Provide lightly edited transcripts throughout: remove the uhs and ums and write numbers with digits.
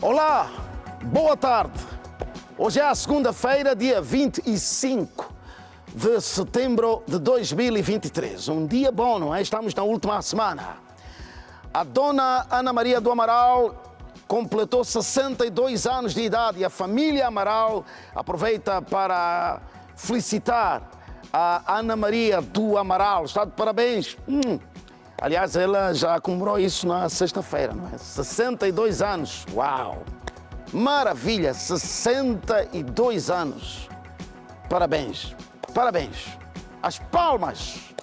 Olá, boa tarde. Hoje é a segunda-feira, dia 25 de setembro de 2023. Um dia bom, não é? Estamos na última semana. A dona Ana Maria do Amaral completou 62 anos de idade e a família Amaral aproveita para felicitar a Ana Maria do Amaral. Está de parabéns. Aliás, ela já comemorou isso na sexta-feira, não é? 62 anos. Uau! Maravilha! 62 anos. Parabéns. Parabéns. As palmas.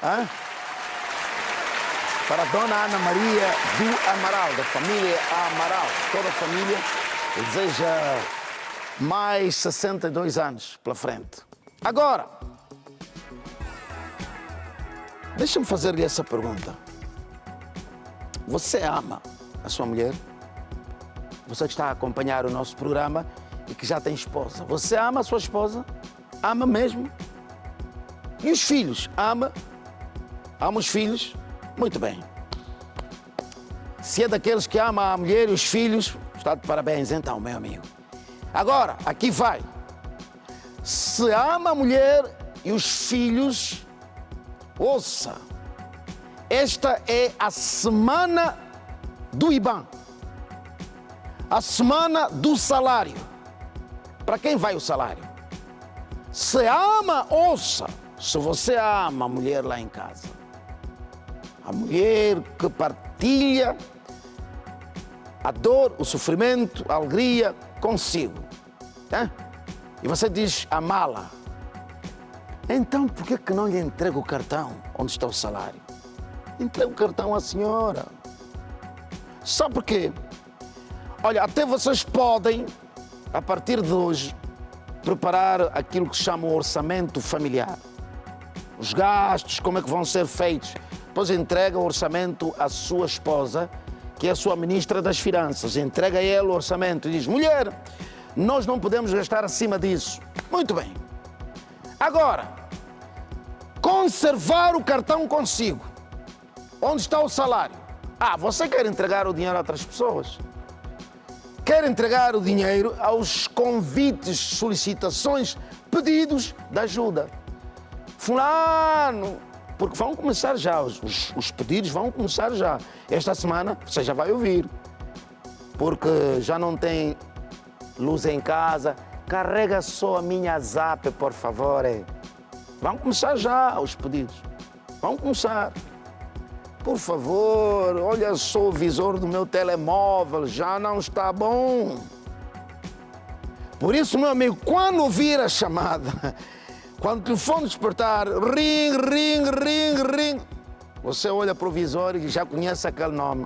Hã? Para a dona Ana Maria do Amaral, da família Amaral. Toda a família deseja mais 62 anos pela frente. Agora, deixa-me fazer-lhe essa pergunta. Você ama a sua mulher? Você que está a acompanhar o nosso programa e que já tem esposa. Você ama a sua esposa? Ama mesmo? E os filhos? Ama? Ama os filhos? Muito bem. Se é daqueles que amam a mulher e os filhos, está de parabéns então, meu amigo. Agora, aqui vai. Se ama a mulher e os filhos, ouça, esta é a semana do IBAN, a semana do salário. Para quem vai o salário? Se ama, ouça, se você ama a mulher lá em casa, a mulher que partilha a dor, o sofrimento, a alegria consigo, tá? E você diz amá-la. Então, por que não lhe entrega o cartão onde está o salário? Entrega o cartão à senhora. Só porque, olha, até vocês podem, a partir de hoje, preparar aquilo que se chama o orçamento familiar. Os gastos, como é que vão ser feitos. Depois entrega o orçamento à sua esposa, que é a sua ministra das Finanças. Entrega a ela o orçamento e diz, mulher, nós não podemos gastar acima disso. Muito bem. Agora, conservar o cartão consigo. Onde está o salário? Ah, você quer entregar o dinheiro a outras pessoas? Quer entregar o dinheiro aos convites, solicitações, pedidos de ajuda. Fulano, porque vão começar já, os pedidos vão começar já. Esta semana você já vai ouvir. Porque já não tem luz em casa. Carrega só a minha zap, por favor. Vão começar já os pedidos. Vão começar. Por favor, olha só o visor do meu telemóvel, já não está bom. Por isso, meu amigo, quando ouvir a chamada, quando o telefone despertar, ring, ring, ring, ring, você olha para o visor e já conhece aquele nome.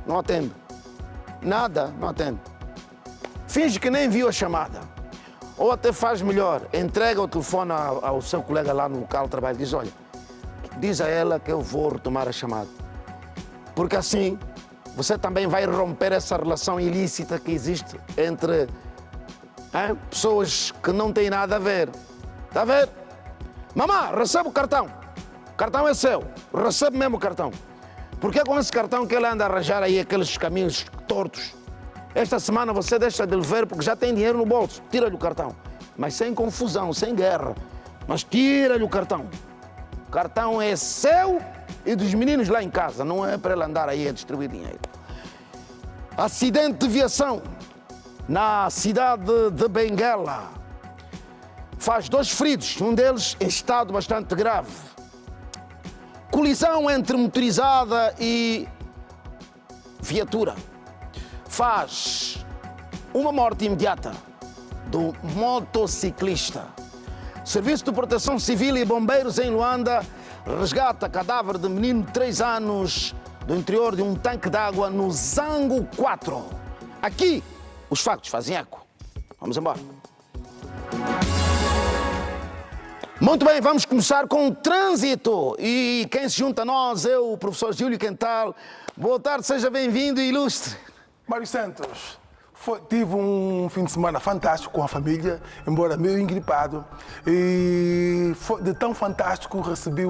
Não atende. Nada, não atende. Finge que nem viu a chamada. Ou até faz melhor, entrega o telefone ao seu colega lá no local de trabalho e diz, olha, diz a ela que eu vou retomar a chamada. Porque assim, você também vai romper essa relação ilícita que existe entre pessoas que não têm nada a ver. Está a ver? Mamã, recebe o cartão. O cartão é seu. Recebe mesmo o cartão. Porque é com esse cartão que ele anda a arranjar aí aqueles caminhos tortos. Esta semana você deixa de lhe ver porque já tem dinheiro no bolso. Tira-lhe o cartão. Mas sem confusão, sem guerra. Mas tira-lhe o cartão. O cartão é seu e dos meninos lá em casa. Não é para ele andar aí a distribuir dinheiro. Acidente de viação na cidade de Benguela. Faz 2 feridos, um deles em estado bastante grave. Colisão entre motorizada e viatura. Faz uma morte imediata do motociclista. Serviço de Proteção Civil e Bombeiros em Luanda resgata cadáver de menino de 3 anos do interior de um tanque d'água no Zango 4. Aqui, os factos fazem eco. Vamos embora. Muito bem, vamos começar com o trânsito. E quem se junta a nós é o professor Júlio Quental. Boa tarde, seja bem-vindo e ilustre. Mário Santos, tive um fim de semana fantástico com a família, embora meio engripado. E de tão fantástico recebi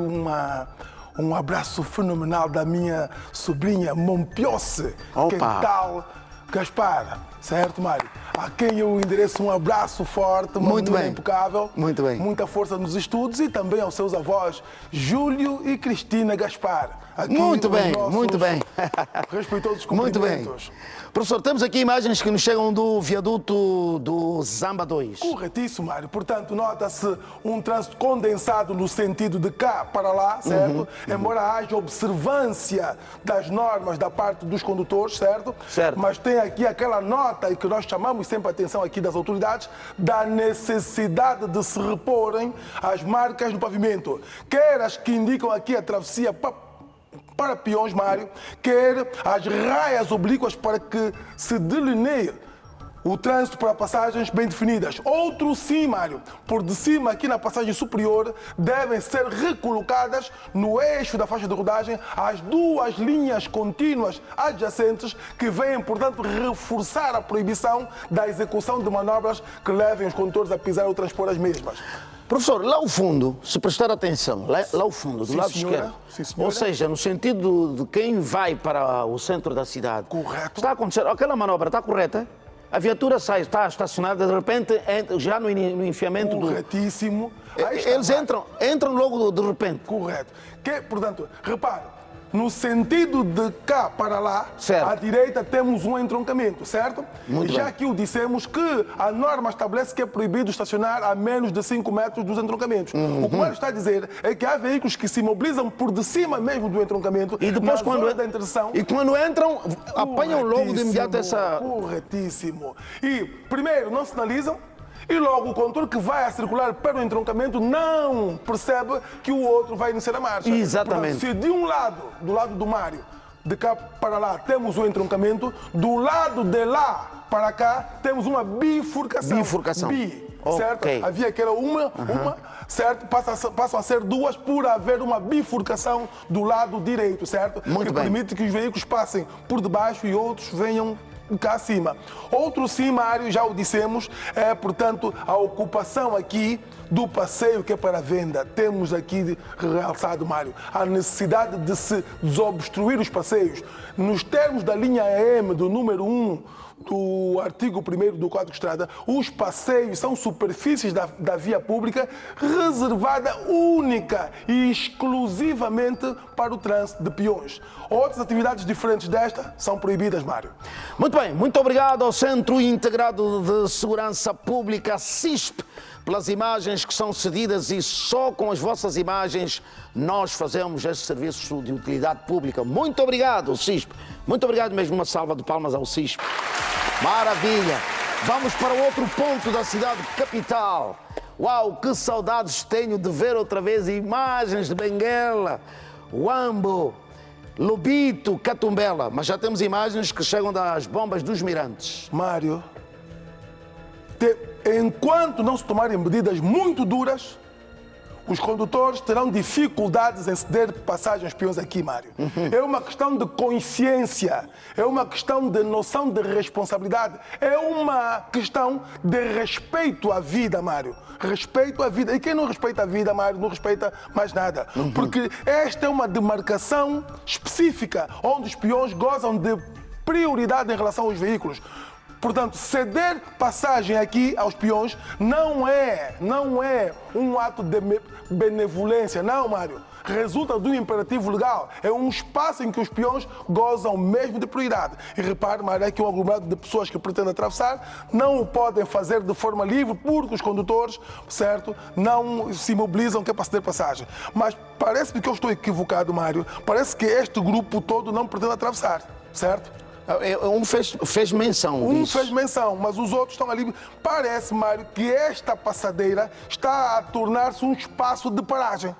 um abraço fenomenal da minha sobrinha Mompiose. Que tal, Gaspar? Certo, Mário? A quem eu endereço um abraço forte, uma mulher impecável. Muito bem. Muita força nos estudos e também aos seus avós, Júlio e Cristina Gaspar. Aqui muito bem, muito bem. Respeitosos cumprimentos. Muito bem. Professor, temos aqui imagens que nos chegam do viaduto do Zamba 2. Corretíssimo, Mário. Portanto, nota-se um trânsito condensado no sentido de cá para lá, certo? Embora haja observância das normas da parte dos condutores, certo? Certo. Mas tem aqui aquela nota e que nós chamamos sempre a atenção aqui das autoridades da necessidade de se reporem as marcas no pavimento. Quer as que indicam aqui a travessia para peões, Mário, quer as raias oblíquas para que se delineie o trânsito para passagens bem definidas. Outro sim, Mário, por de cima aqui na passagem superior devem ser recolocadas no eixo da faixa de rodagem as duas linhas contínuas adjacentes que vêm, portanto, reforçar a proibição da execução de manobras que levem os condutores a pisar ou transpor as mesmas. Professor, lá ao fundo, se prestar atenção, lá ao fundo, do lado esquerdo, ou seja, no sentido de quem vai para o centro da cidade, correto. Está a acontecer, aquela manobra está correta? A viatura sai, está estacionada, de repente, já no enfiamento Corretíssimo. Eles entram logo de repente. Correto. Portanto, repare, no sentido de cá para lá, certo, à direita temos um entroncamento, certo? Muito e já bem. que o dissemos que a norma estabelece que é proibido estacionar a menos de 5 metros dos entroncamentos. O que o Mário está a dizer é que há veículos que se imobilizam por de cima mesmo do entroncamento e depois, da interseção. E quando entram, apanham logo de imediato essa... Corretíssimo. E, primeiro, não sinalizam. E logo o condutor que vai a circular para o entroncamento não percebe que o outro vai iniciar a marcha. Exatamente. Portanto, se de um lado, do lado do Mário, de cá para lá temos o entroncamento, do lado de lá para cá temos uma bifurcação. Certo? Okay. Havia que era uma, certo? Passam a ser duas por haver uma bifurcação do lado direito, certo? Muito que bem. permite que os veículos passem por debaixo e outros venham cá acima. Outro sim, Mário, já o dissemos, é, portanto, a ocupação aqui do passeio que é para venda. Temos aqui realçado, Mário, a necessidade de se desobstruir os passeios. Nos termos da linha AM do número 1 do artigo 1º do Código de Estrada, os passeios são superfícies da via pública reservada única e exclusivamente para o trânsito de peões. Outras atividades diferentes desta são proibidas, Mário. Muito bem, muito obrigado ao Centro Integrado de Segurança Pública, CISP, pelas imagens que são cedidas, e só com as vossas imagens nós fazemos este serviço de utilidade pública. Muito obrigado, CISP. Muito obrigado mesmo, uma salva de palmas ao CISP. Maravilha! Vamos para outro ponto da cidade capital. Uau, que saudades tenho de ver outra vez imagens de Benguela, Huambo, Lobito, Catumbela. Mas já temos imagens que chegam das bombas dos Mirantes. Mário, enquanto não se tomarem medidas muito duras, os condutores terão dificuldades em ceder passagens peões aqui, Mário. É uma questão de consciência, é uma questão de noção de responsabilidade, é uma questão de respeito à vida, Mário. Respeito à vida. E quem não respeita a vida, Mário, não respeita mais nada. Porque esta é uma demarcação específica, onde os peões gozam de prioridade em relação aos veículos. Portanto, ceder passagem aqui aos peões não é um ato de benevolência, não, Mário. Resulta de um imperativo legal. É um espaço em que os peões gozam mesmo de prioridade. E repare, Mário, é que um aglomerado de pessoas que pretendem atravessar não o podem fazer de forma livre porque os condutores, certo, não se mobilizam que é para ceder passagem. Mas parece-me que eu estou equivocado, Mário. Parece que este grupo todo não pretende atravessar, certo? Um fez menção disso. Um fez menção, mas os outros estão ali. Parece, Mário, que esta passadeira está a tornar-se um espaço de paragem.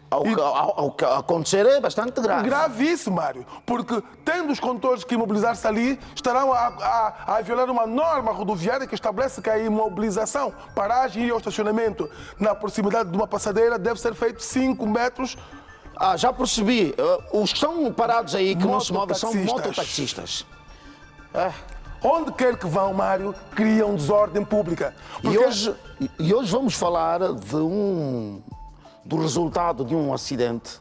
Ao que acontecer é bastante grave. Gravíssimo, Mário, porque tendo os condutores que imobilizar-se ali, estarão a violar uma norma rodoviária que estabelece que a imobilização, paragem e o estacionamento na proximidade de uma passadeira deve ser feito 5 metros. Já percebi. Os que estão parados aí, que não se movem, são mototaxistas. Onde quer que vão, Mário, criam desordem pública. E hoje vamos falar do resultado de um acidente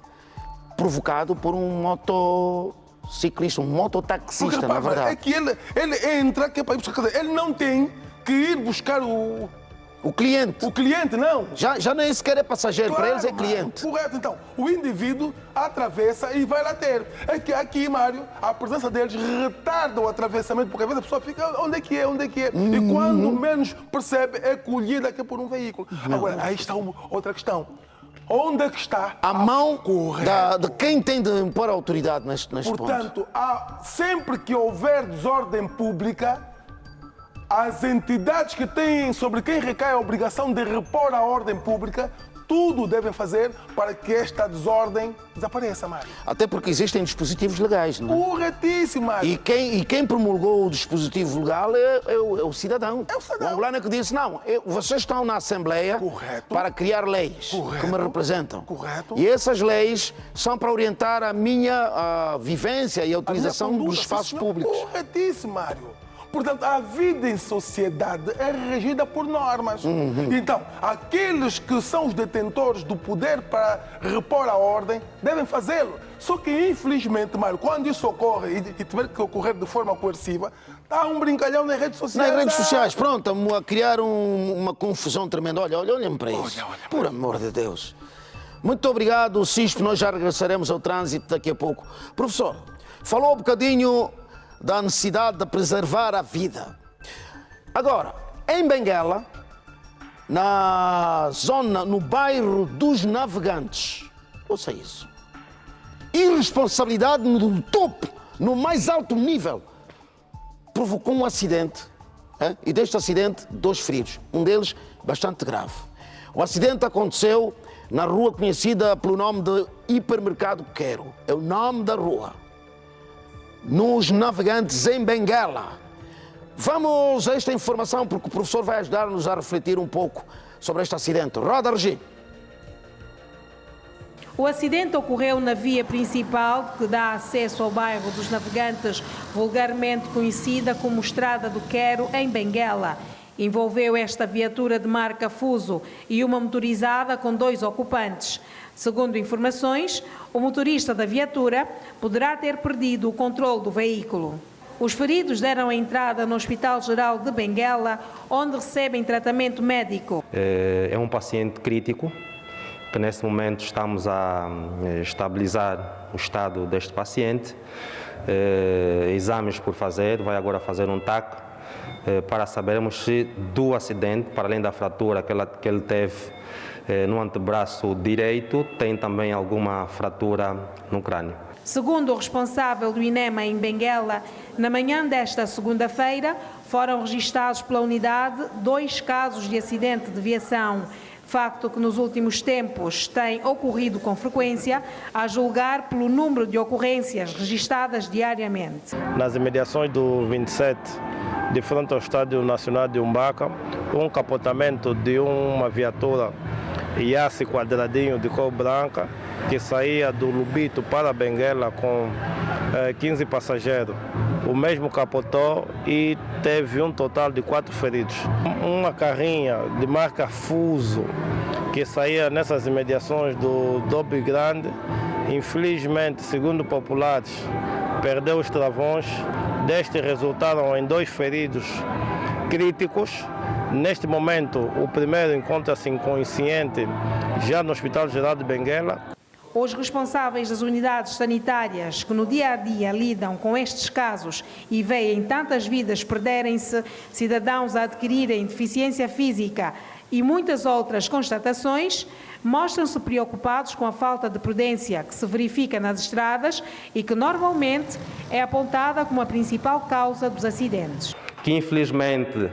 provocado por um motociclista, um mototaxista, Porque, na repara, verdade. é que ele entra, que é para ir buscar, quer dizer, ele não tem que ir buscar O cliente. o cliente, não. Já nem sequer é passageiro, para eles é Mário, cliente. correto, então. O indivíduo atravessa e vai lá ter. É que aqui, Mário, a presença deles retarda o atravessamento, porque às vezes a pessoa fica, onde é que é, onde é que é? E quando menos percebe, é colhida aqui por um veículo. Agora, aí está outra questão. Onde é que está A mão correto? de quem tem de impor a autoridade neste ponto. Portanto, sempre que houver desordem pública, as entidades que têm sobre quem recai a obrigação de repor a ordem pública, tudo devem fazer para que esta desordem desapareça, Mário. Até porque existem dispositivos legais, não é? Corretíssimo, Mário. E quem promulgou o dispositivo legal é o cidadão. É o cidadão. O angolano que disse, não, vocês estão na Assembleia Correto. para criar leis Correto. que me representam. Correto. E essas leis são para orientar a minha vivência e a utilização conduta, dos espaços sim, senhor. públicos. Corretíssimo, Mário. Portanto, a vida em sociedade é regida por normas. Então, aqueles que são os detentores do poder para repor a ordem devem fazê-lo. Só que, infelizmente, Mário, quando isso ocorre e tiver que ocorrer de forma coerciva, há um brincalhão nas redes sociais. Nas redes sociais, pronto, a criar uma confusão tremenda. Olhem para isso. Olha, Por amor de Deus. Muito obrigado, Cispo. Nós já regressaremos ao trânsito daqui a pouco. Professor, falou um bocadinho da necessidade de preservar a vida. Agora, em Benguela, no bairro dos Navegantes, ouça isso, irresponsabilidade no topo, no mais alto nível, provocou um acidente, e deste acidente, 2 feridos, um deles bastante grave. O acidente aconteceu na rua conhecida pelo nome de Hipermercado Quero, é o nome da rua, nos Navegantes, em Benguela. Vamos a esta informação, porque o professor vai ajudar-nos a refletir um pouco sobre este acidente. Roda, Regi. O acidente ocorreu na via principal que dá acesso ao bairro dos Navegantes, vulgarmente conhecida como Estrada do Quero, em Benguela. Envolveu esta viatura de marca Fuso e uma motorizada com 2 ocupantes. Segundo informações, o motorista da viatura poderá ter perdido o controle do veículo. Os feridos deram entrada no Hospital Geral de Benguela, onde recebem tratamento médico. É um paciente crítico, que neste momento estamos a estabilizar o estado deste paciente. Exames por fazer, vai agora fazer um TAC para sabermos se do acidente, para além da fratura que ele teve no antebraço direito, tem também alguma fratura no crânio. Segundo o responsável do INEMA em Benguela, na manhã desta segunda-feira foram registados pela unidade 2 casos de acidente de viação, facto que nos últimos tempos tem ocorrido com frequência, a julgar pelo número de ocorrências registadas diariamente. Nas imediações do 27, de frente ao Estádio Nacional de Umbaca, um capotamento de uma viatura Iassi quadradinho de cor branca, que saía do Lubito para Benguela com 15 passageiros. O mesmo capotou e teve um total de 4 feridos. Uma carrinha de marca Fuso, que saía nessas imediações do Dobe Grande, infelizmente, segundo populares, perdeu os travões. Destes resultaram em 2 feridos críticos. Neste momento, o primeiro encontra-se inconsciente já no Hospital Geral de Benguela. Os responsáveis das unidades sanitárias que no dia a dia lidam com estes casos e veem tantas vidas perderem-se, cidadãos a adquirirem deficiência física e muitas outras constatações, mostram-se preocupados com a falta de prudência que se verifica nas estradas e que normalmente é apontada como a principal causa dos acidentes. Que infelizmente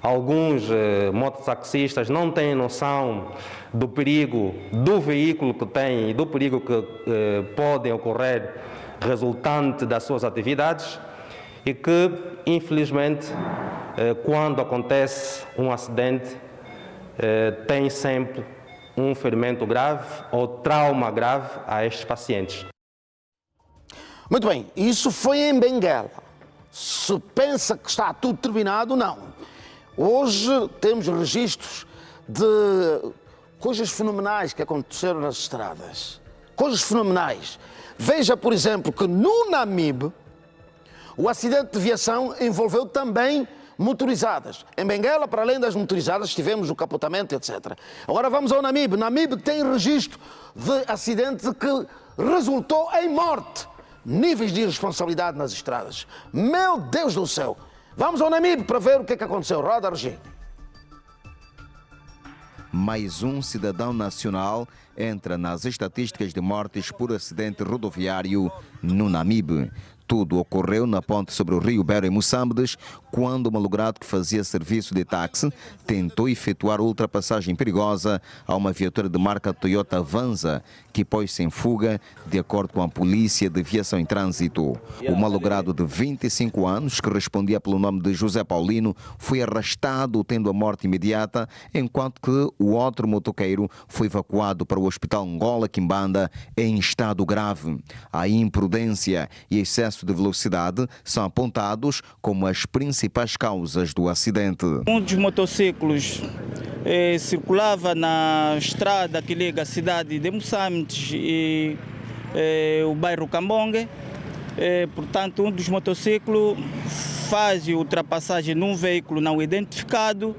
alguns mototaxistas não têm noção do perigo do veículo que têm e do perigo que podem ocorrer resultante das suas atividades e que, infelizmente, quando acontece um acidente, tem sempre um ferimento grave ou trauma grave a estes pacientes. Muito bem, isso foi em Benguela. Se pensa que está tudo terminado, não. Hoje temos registros de coisas fenomenais que aconteceram nas estradas. coisas fenomenais. Veja, por exemplo, que no Namibe, o acidente de viação envolveu também motorizadas. Em Benguela, para além das motorizadas, tivemos o capotamento, etc. Agora vamos ao Namibe. Namibe tem registro de acidente que resultou em morte. Níveis de irresponsabilidade nas estradas. Meu Deus do céu! Vamos ao Namibe para ver o que aconteceu. Roda, Roger. Mais um cidadão nacional entra nas estatísticas de mortes por acidente rodoviário no Namibe. Tudo ocorreu na ponte sobre o rio Bero, em Moçambique, quando o malogrado que fazia serviço de táxi tentou efetuar ultrapassagem perigosa a uma viatura de marca Toyota Avanza, que pôs-se em fuga, de acordo com a Polícia de Viação em Trânsito. O malogrado de 25 anos, que respondia pelo nome de José Paulino, foi arrastado, tendo a morte imediata, enquanto que o outro motoqueiro foi evacuado para o Hospital Angola Quimbanda em estado grave. A imprudência e excesso de velocidade são apontados como as principais causas do acidente. Um dos motociclos circulava na estrada que liga a cidade de Moçambique e o bairro Cambongue. Portanto, um dos motociclos faz ultrapassagem num veículo não identificado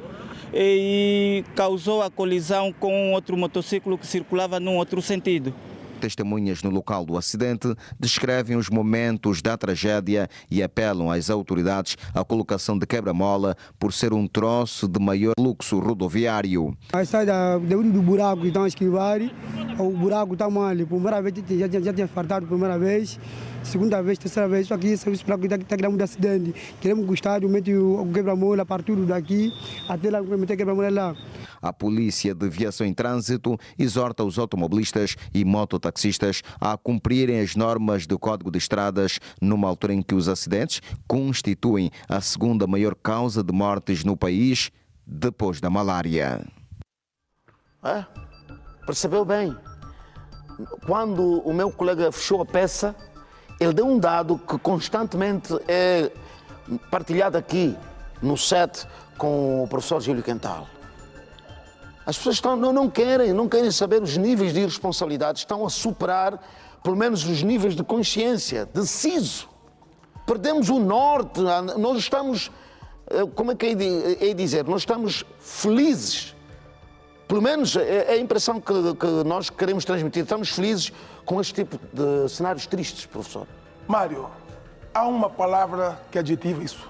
e causou a colisão com outro motociclo que circulava num outro sentido. Testemunhas no local do acidente descrevem os momentos da tragédia e apelam às autoridades à colocação de quebra-mola por ser um troço de maior fluxo rodoviário. A estrada do buraco que estão a esquivar, o buraco está mal. Primeira vez já tinha fartado, primeira vez, segunda vez, terceira vez, só que esse buraco está criando um acidente. Queremos que o Estado mete o quebra-mola, partir daqui até lá, meter quebra-mola lá. A Polícia de Viação em Trânsito exorta os automobilistas e mototaxistas a cumprirem as normas do Código de Estradas numa altura em que os acidentes constituem a segunda maior causa de mortes no país, depois da malária. Percebeu bem? Quando o meu colega fechou a peça, ele deu um dado que constantemente é partilhado aqui no set com o professor Júlio Quental. As pessoas não querem saber os níveis de irresponsabilidade, estão a superar pelo menos os níveis de consciência, de siso. Perdemos o norte, nós estamos, como é que é dizer, nós estamos felizes. Pelo menos é a impressão que nós queremos transmitir, estamos felizes com este tipo de cenários tristes, professor. Mário, há uma palavra que adjetiva isso.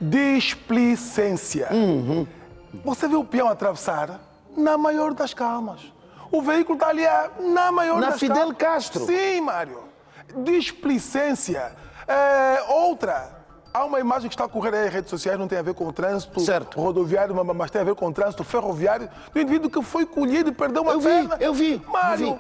Displicência. Você vê o peão atravessar na maior das calmas. O veículo está ali na maior das calmas. Na Fidel Castro. Sim, Mário. Displicência. Outra. Há uma imagem que está a correr aí nas redes sociais, não tem a ver com o trânsito rodoviário, mas tem a ver com o trânsito ferroviário, do indivíduo que foi colhido e perdeu uma perna. Eu vi. Mário,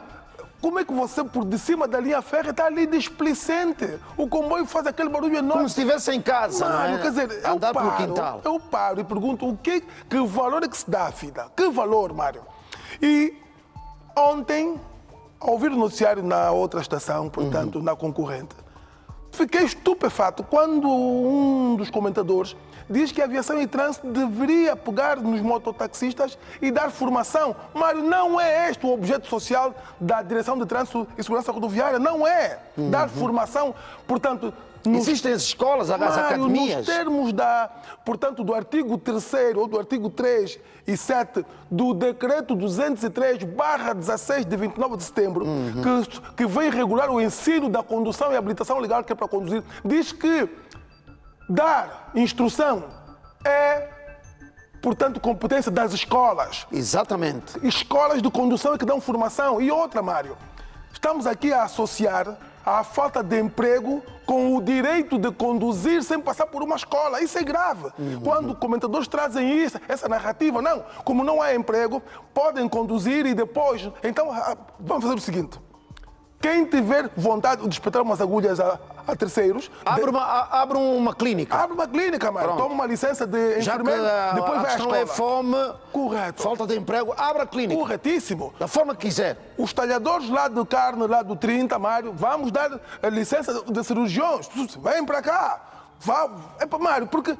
como é que você, por de cima da linha férrea, está ali displicente? O comboio faz aquele barulho enorme. Como se estivesse em casa, Mário, não é? Quer dizer, andar pelo quintal. Eu paro e pergunto que valor é que se dá à vida? Que valor, Mário? E ontem, ao ouvir o noticiário na outra estação, portanto, na concorrente, fiquei estupefato quando um dos comentadores diz que a aviação e trânsito deveria pegar nos mototaxistas e dar formação. Mário, não é este o objeto social da Direção de Trânsito e Segurança Rodoviária, não é dar formação. Portanto, existem as escolas, as academias. Nos termos portanto, do artigo 3º ou do artigo 3 e 7 do decreto 203/16 de 29 de setembro, que vem regular o ensino da condução e habilitação legal que é para conduzir, diz que dar instrução é, portanto, competência das escolas. Exatamente. Escolas de condução é que dão formação. E outra, Mário, estamos aqui a associar a falta de emprego com o direito de conduzir sem passar por uma escola. Isso é grave. Quando comentadores trazem essa narrativa, não, como não há emprego, podem conduzir e depois... Então, vamos fazer o seguinte. Quem tiver vontade de espetar umas agulhas a terceiros... Abre uma clínica. Abre uma clínica, mano. Toma uma licença de enfermeiro, depois vai à escola. É fome, correto. Falta de emprego, abre a clínica. Corretíssimo. Da forma que quiser. Os talhadores lá de carne, lá do 30, Mário, vamos dar a licença de cirurgiões. Vem para cá. Mário, porque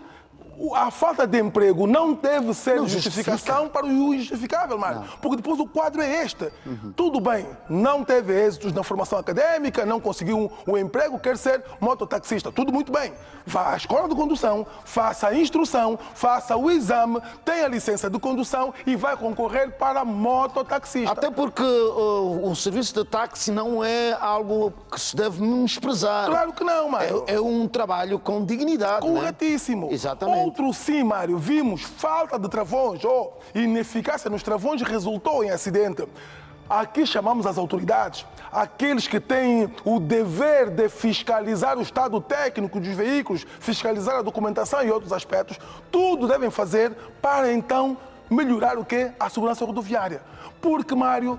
A falta de emprego não deve ser Não justificação para o injustificável, Mário. Porque depois o quadro é este. Tudo bem, não teve êxitos na formação acadêmica, não conseguiu um emprego, quer ser mototaxista. Tudo muito bem. Vá à escola de condução, faça a instrução, faça o exame, tenha licença de condução e vai concorrer para mototaxista. Até porque o serviço de táxi não é algo que se deve menosprezar. Claro que não, Mário. É um trabalho com dignidade. Corretíssimo. Né? Exatamente. Outro sim, Mário, vimos falta de travões ou ineficácia nos travões resultou em acidente. Aqui chamamos as autoridades, aqueles que têm o dever de fiscalizar o estado técnico dos veículos, fiscalizar a documentação e outros aspectos, tudo devem fazer para então melhorar o quê? A segurança rodoviária. Porque, Mário,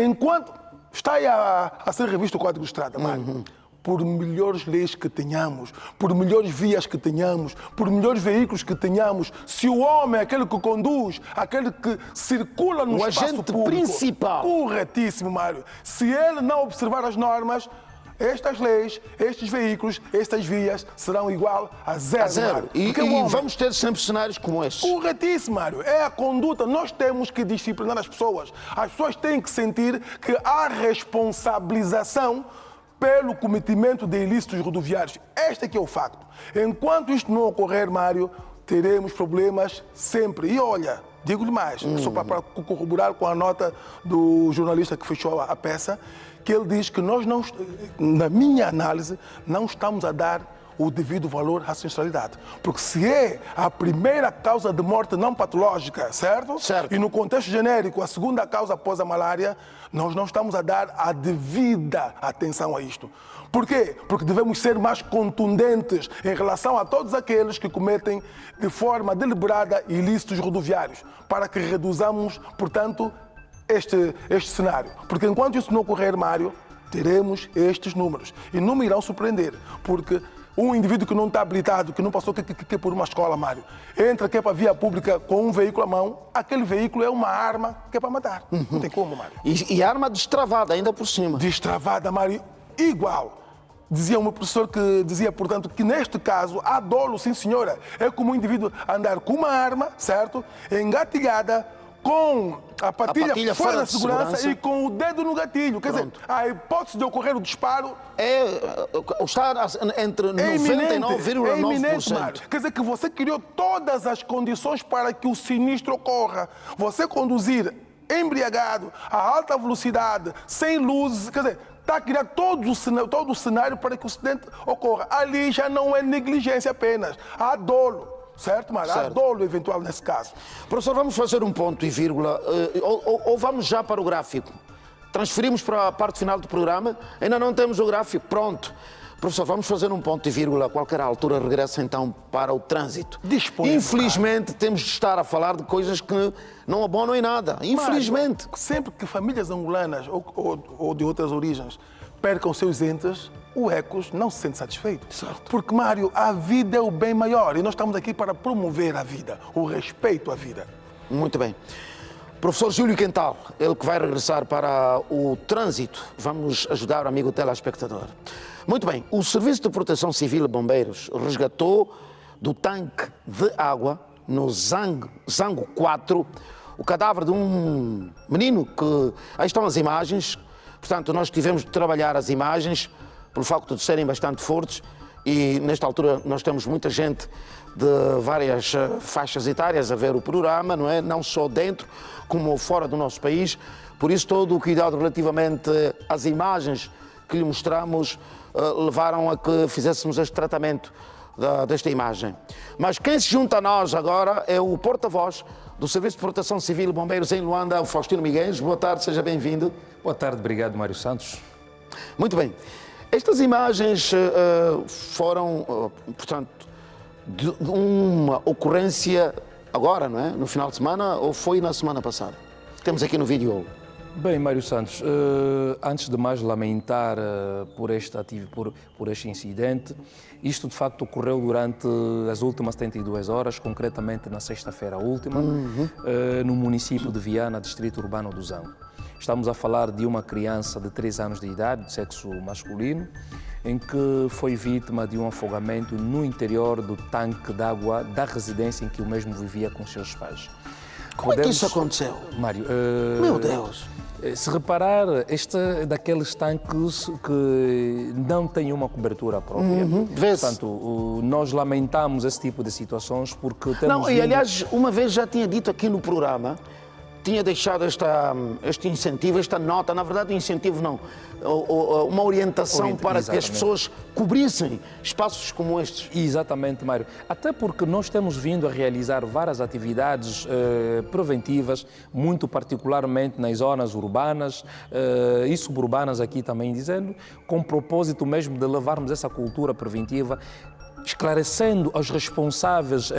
enquanto está aí a ser revisto o Código de Estrada, Mário, por melhores leis que tenhamos, por melhores vias que tenhamos, por melhores veículos que tenhamos, se o homem é aquele que conduz, aquele que circula no espaço agente público, principal, corretíssimo, Mário, se ele não observar as normas, estas leis, estes veículos, estas vias serão igual a zero. Mário. E vamos ter sempre cenários como estes. Corretíssimo, Mário. É a conduta. Nós temos que disciplinar as pessoas. As pessoas têm que sentir que há responsabilização pelo cometimento de ilícitos rodoviários. Este é que é o facto. Enquanto isto não ocorrer, Mário, teremos problemas sempre. E olha, digo-lhe mais, só para corroborar com a nota do jornalista que fechou a peça, que ele diz que nós não, na minha análise, não estamos a dar o devido valor à sinistralidade. Porque se é a primeira causa de morte não patológica, certo? Certo. E no contexto genérico, a segunda causa após a malária, nós não estamos a dar a devida atenção a isto. Por quê? Porque devemos ser mais contundentes em relação a todos aqueles que cometem de forma deliberada ilícitos rodoviários, para que reduzamos, portanto, este cenário. Porque enquanto isso não ocorrer, Mário, teremos estes números. E não me irão surpreender, porque um indivíduo que não está habilitado, que não passou que por uma escola, Mário, entra aqui para a via pública com um veículo à mão, aquele veículo é uma arma que é para matar. Não tem como, Mário. E arma destravada, ainda por cima. Destravada, Mário, igual. Dizia o meu professor que dizia, portanto, que neste caso há dolo, sim senhora. É como um indivíduo andar com uma arma, certo? Engatilhada, com a patilha fora da segurança e com o dedo no gatilho. Quer dizer, a hipótese de ocorrer o disparo está entre 99,9%. Mário. Quer dizer que você criou todas as condições para que o sinistro ocorra. Você conduzir embriagado, a alta velocidade, sem luzes, quer dizer, está a criar todo o cenário para que o acidente ocorra. Ali já não é negligência apenas, há dolo. Certo, Mário? Há dolo eventual nesse caso. Professor, vamos fazer um ponto e vírgula, ou vamos já para o gráfico? Transferimos para a parte final do programa? Ainda não temos o gráfico, pronto. Professor, vamos fazer um ponto e vírgula, a qualquer altura regressa então para o trânsito. Infelizmente temos de estar a falar de coisas que não abonam em nada, infelizmente. Mário, sempre que famílias angolanas ou de outras origens percam seus entes, o ECOS não se sente satisfeito. Certo. Porque, Mário, a vida é o bem maior e nós estamos aqui para promover a vida, o respeito à vida. Muito bem. Professor Júlio Quental, ele que vai regressar para o trânsito, vamos ajudar o amigo telespectador. Muito bem, o Serviço de Proteção Civil e Bombeiros resgatou do tanque de água no Zango 4 o cadáver de um menino que... Aí estão as imagens, portanto nós tivemos de trabalhar as imagens pelo facto de serem bastante fortes e nesta altura nós temos muita gente de várias faixas etárias a ver o programa, não é? Não só dentro como fora do nosso país, por isso todo o cuidado relativamente às imagens que lhe mostramos levaram a que fizéssemos este tratamento desta imagem. Mas quem se junta a nós agora é o porta-voz do Serviço de Proteção Civil e Bombeiros em Luanda, o Faustino Miguel. Boa tarde, seja bem-vindo. Boa tarde, obrigado, Mário Santos. Muito bem. Estas imagens foram, portanto, de uma ocorrência agora, não é? No final de semana ou foi na semana passada? Temos aqui no vídeo. Bem, Mário Santos, antes de mais lamentar por este incidente, isto de facto ocorreu durante as últimas 72 horas, concretamente na sexta-feira última, no município de Viana, distrito urbano do Zango. Estamos a falar de uma criança de 3 anos de idade, de sexo masculino, em que foi vítima de um afogamento no interior do tanque de água da residência em que o mesmo vivia com seus pais. Como é que isso aconteceu? Mário, Meu Deus! se reparar, este é daqueles tanques que não têm uma cobertura própria. Portanto, nós lamentamos esse tipo de situações porque temos... Não, e aliás, uma vez já tinha dito aqui no programa, tinha deixado este incentivo, esta nota, na verdade incentivo não, uma orientação para que as pessoas cobrissem espaços como estes. Exatamente, Mário. Até porque nós temos vindo a realizar várias atividades preventivas, muito particularmente nas zonas urbanas e suburbanas aqui também dizendo, com o propósito mesmo de levarmos essa cultura preventiva, esclarecendo aos responsáveis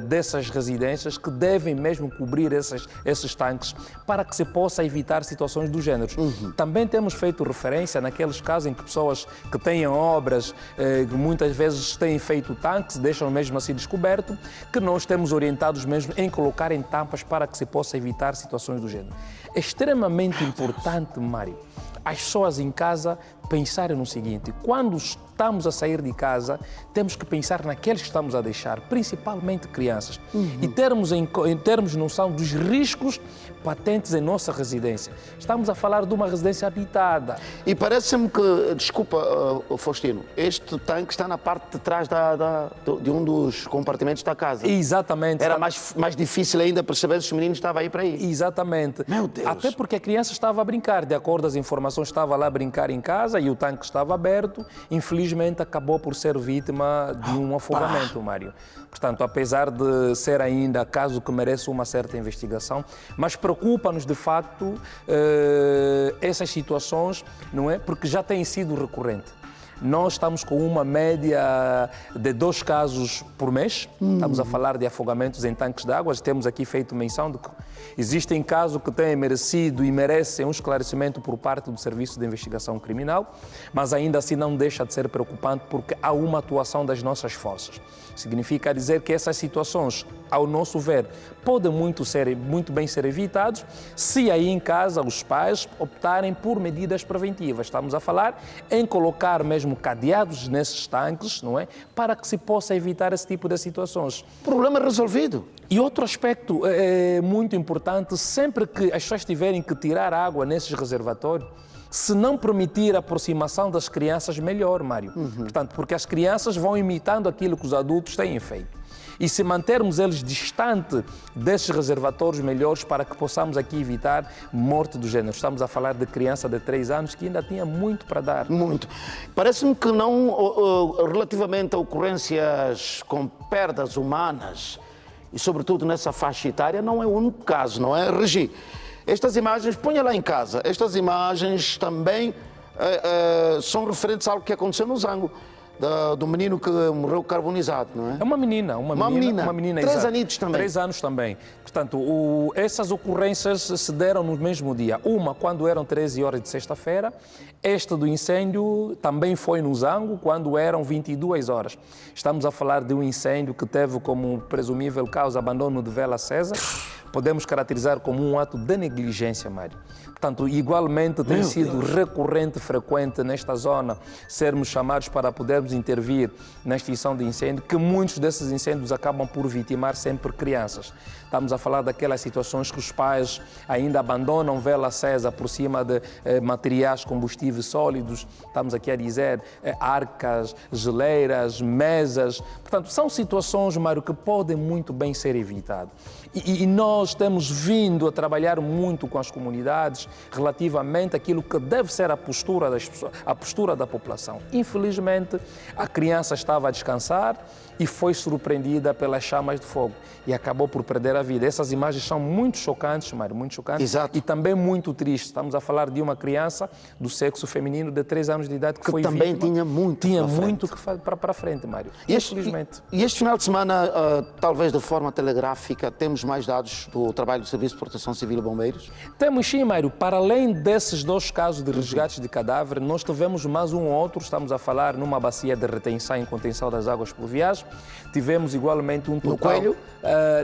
dessas residências que devem mesmo cobrir esses tanques para que se possa evitar situações do género. Também temos feito referência naqueles casos em que pessoas que têm obras, que muitas vezes têm feito tanques, deixam mesmo assim descoberto, que nós temos orientados mesmo em colocarem tampas para que se possa evitar situações do género. É extremamente importante, Mário, as pessoas em casa pensarem no seguinte: quando estamos a sair de casa, temos que pensar naqueles que estamos a deixar, principalmente crianças, e termos noção dos riscos patentes em nossa residência. Estamos a falar de uma residência habitada. E parece-me que, desculpa, Faustino, este tanque está na parte de trás de um dos compartimentos da casa. Exatamente. Era mais difícil ainda perceber se os meninos estavam aí para aí. Exatamente. Meu Deus. Até porque a criança estava a brincar, de acordo com as informações, estava lá a brincar em casa e o tanque estava aberto. Infelizmente, acabou por ser vítima de um afogamento, Mário. Portanto, apesar de ser ainda caso que merece uma certa investigação, mas preocupa-nos de facto essas situações, não é? Porque já têm sido recorrentes. Nós estamos com uma média de 2 casos por mês. Estamos a falar de afogamentos em tanques de água. Temos aqui feito menção de que existem casos que têm merecido e merecem um esclarecimento por parte do Serviço de Investigação Criminal, mas ainda assim não deixa de ser preocupante porque há uma atuação das nossas forças. Significa dizer que essas situações, ao nosso ver, podem muito bem ser evitadas se aí em casa os pais optarem por medidas preventivas. Estamos a falar em colocar mesmo cadeados nesses tanques, não é? Para que se possa evitar esse tipo de situações. Problema resolvido. E outro aspecto muito importante, sempre que as pessoas tiverem que tirar água nesses reservatórios, se não permitir a aproximação das crianças, melhor, Mário. Portanto, porque as crianças vão imitando aquilo que os adultos têm feito. E se mantermos eles distantes desses reservatórios melhores para que possamos aqui evitar morte do género. Estamos a falar de criança de 3 anos que ainda tinha muito para dar. Muito. Parece-me que não, relativamente a ocorrências com perdas humanas, e sobretudo nessa faixa etária, não é o único caso, não é, Regi? Estas imagens, ponha lá em casa, estas imagens também são referentes a algo que aconteceu no Zango, do menino que morreu carbonizado, não é? É uma menina. 3 anitos também. 3 anos também. Portanto, essas ocorrências se deram no mesmo dia. Uma quando eram 13 horas de sexta-feira, esta do incêndio também foi no Zango quando eram 22 horas. Estamos a falar de um incêndio que teve como presumível causa abandono de vela acesa. Podemos caracterizar como um ato de negligência, Mário. Portanto, igualmente tem sido recorrente, frequente nesta zona, sermos chamados para podermos intervir na extinção de incêndio, que muitos desses incêndios acabam por vitimar sempre crianças. Estamos a falar daquelas situações que os pais ainda abandonam vela acesa por cima de materiais combustíveis sólidos, estamos aqui a dizer arcas, geleiras, mesas. Portanto, são situações, Mário, que podem muito bem ser evitadas. E nós temos vindo a trabalhar muito com as comunidades relativamente àquilo que deve ser a postura das pessoas, a postura da população. Infelizmente, a criança estava a descansar e foi surpreendida pelas chamas de fogo e acabou por perder a vida. Essas imagens são muito chocantes, Mário, muito chocantes. Exato. E também muito tristes. Estamos a falar de uma criança do sexo feminino de 3 anos de idade que foi também vítima. tinha muito para frente, Mário. Infelizmente. E este final de semana, talvez de forma telegráfica, temos mais dados do trabalho do Serviço de Proteção Civil e Bombeiros? Temos sim, Mário. Para além desses 2 casos de resgates de cadáver, nós tivemos mais um outro. Estamos a falar numa bacia bacia de retenção e contenção das águas pluviais. Tivemos igualmente um total... No Coelho?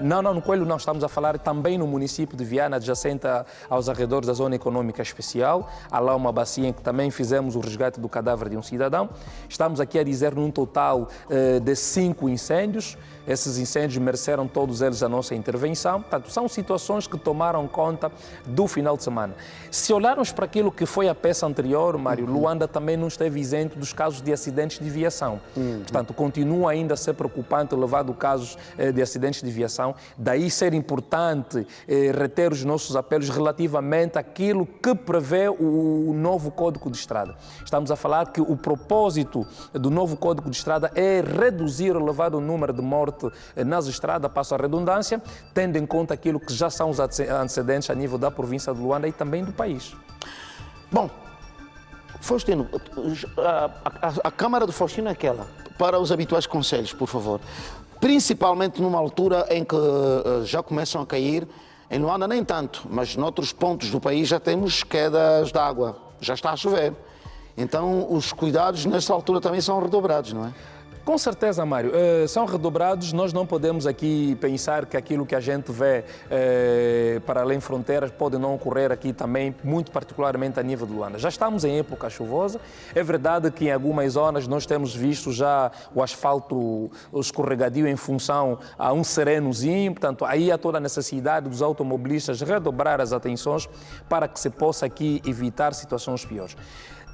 Não, no Coelho não, estamos a falar também no município de Viana, adjacente aos arredores da Zona Econômica Especial. Há lá uma bacia em que também fizemos o resgate do cadáver de um cidadão. Estamos aqui a dizer num total de 5 incêndios. Esses incêndios mereceram todos eles a nossa intervenção. Portanto, são situações que tomaram conta do final de semana. Se olharmos para aquilo que foi a peça anterior, Mário, Luanda também não esteve isento dos casos de acidentes de viação. Portanto, continua ainda a ser preocupante o elevado casos de acidentes de viação. Daí ser importante reter os nossos apelos relativamente àquilo que prevê o novo Código de Estrada. Estamos a falar que o propósito do novo Código de Estrada é reduzir o elevado número de mortes nas estradas, passo a redundância, tendo em conta aquilo que já são os antecedentes a nível da província de Luanda e também do país. Bom, Faustino, a Câmara de Faustino é aquela, para os habituais conselhos, por favor. Principalmente numa altura em que já começam a cair, em Luanda nem tanto, mas noutros pontos do país já temos quedas de água, já está a chover. Então os cuidados nesta altura também são redobrados, não é? Com certeza, Mário, são redobrados. Nós não podemos aqui pensar que aquilo que a gente vê para além fronteiras pode não ocorrer aqui também, muito particularmente a nível de Luanda. Já estamos em época chuvosa. É verdade que em algumas zonas nós temos visto já o asfalto escorregadio em função a um serenozinho. Portanto, aí há toda a necessidade dos automobilistas redobrar as atenções para que se possa aqui evitar situações piores.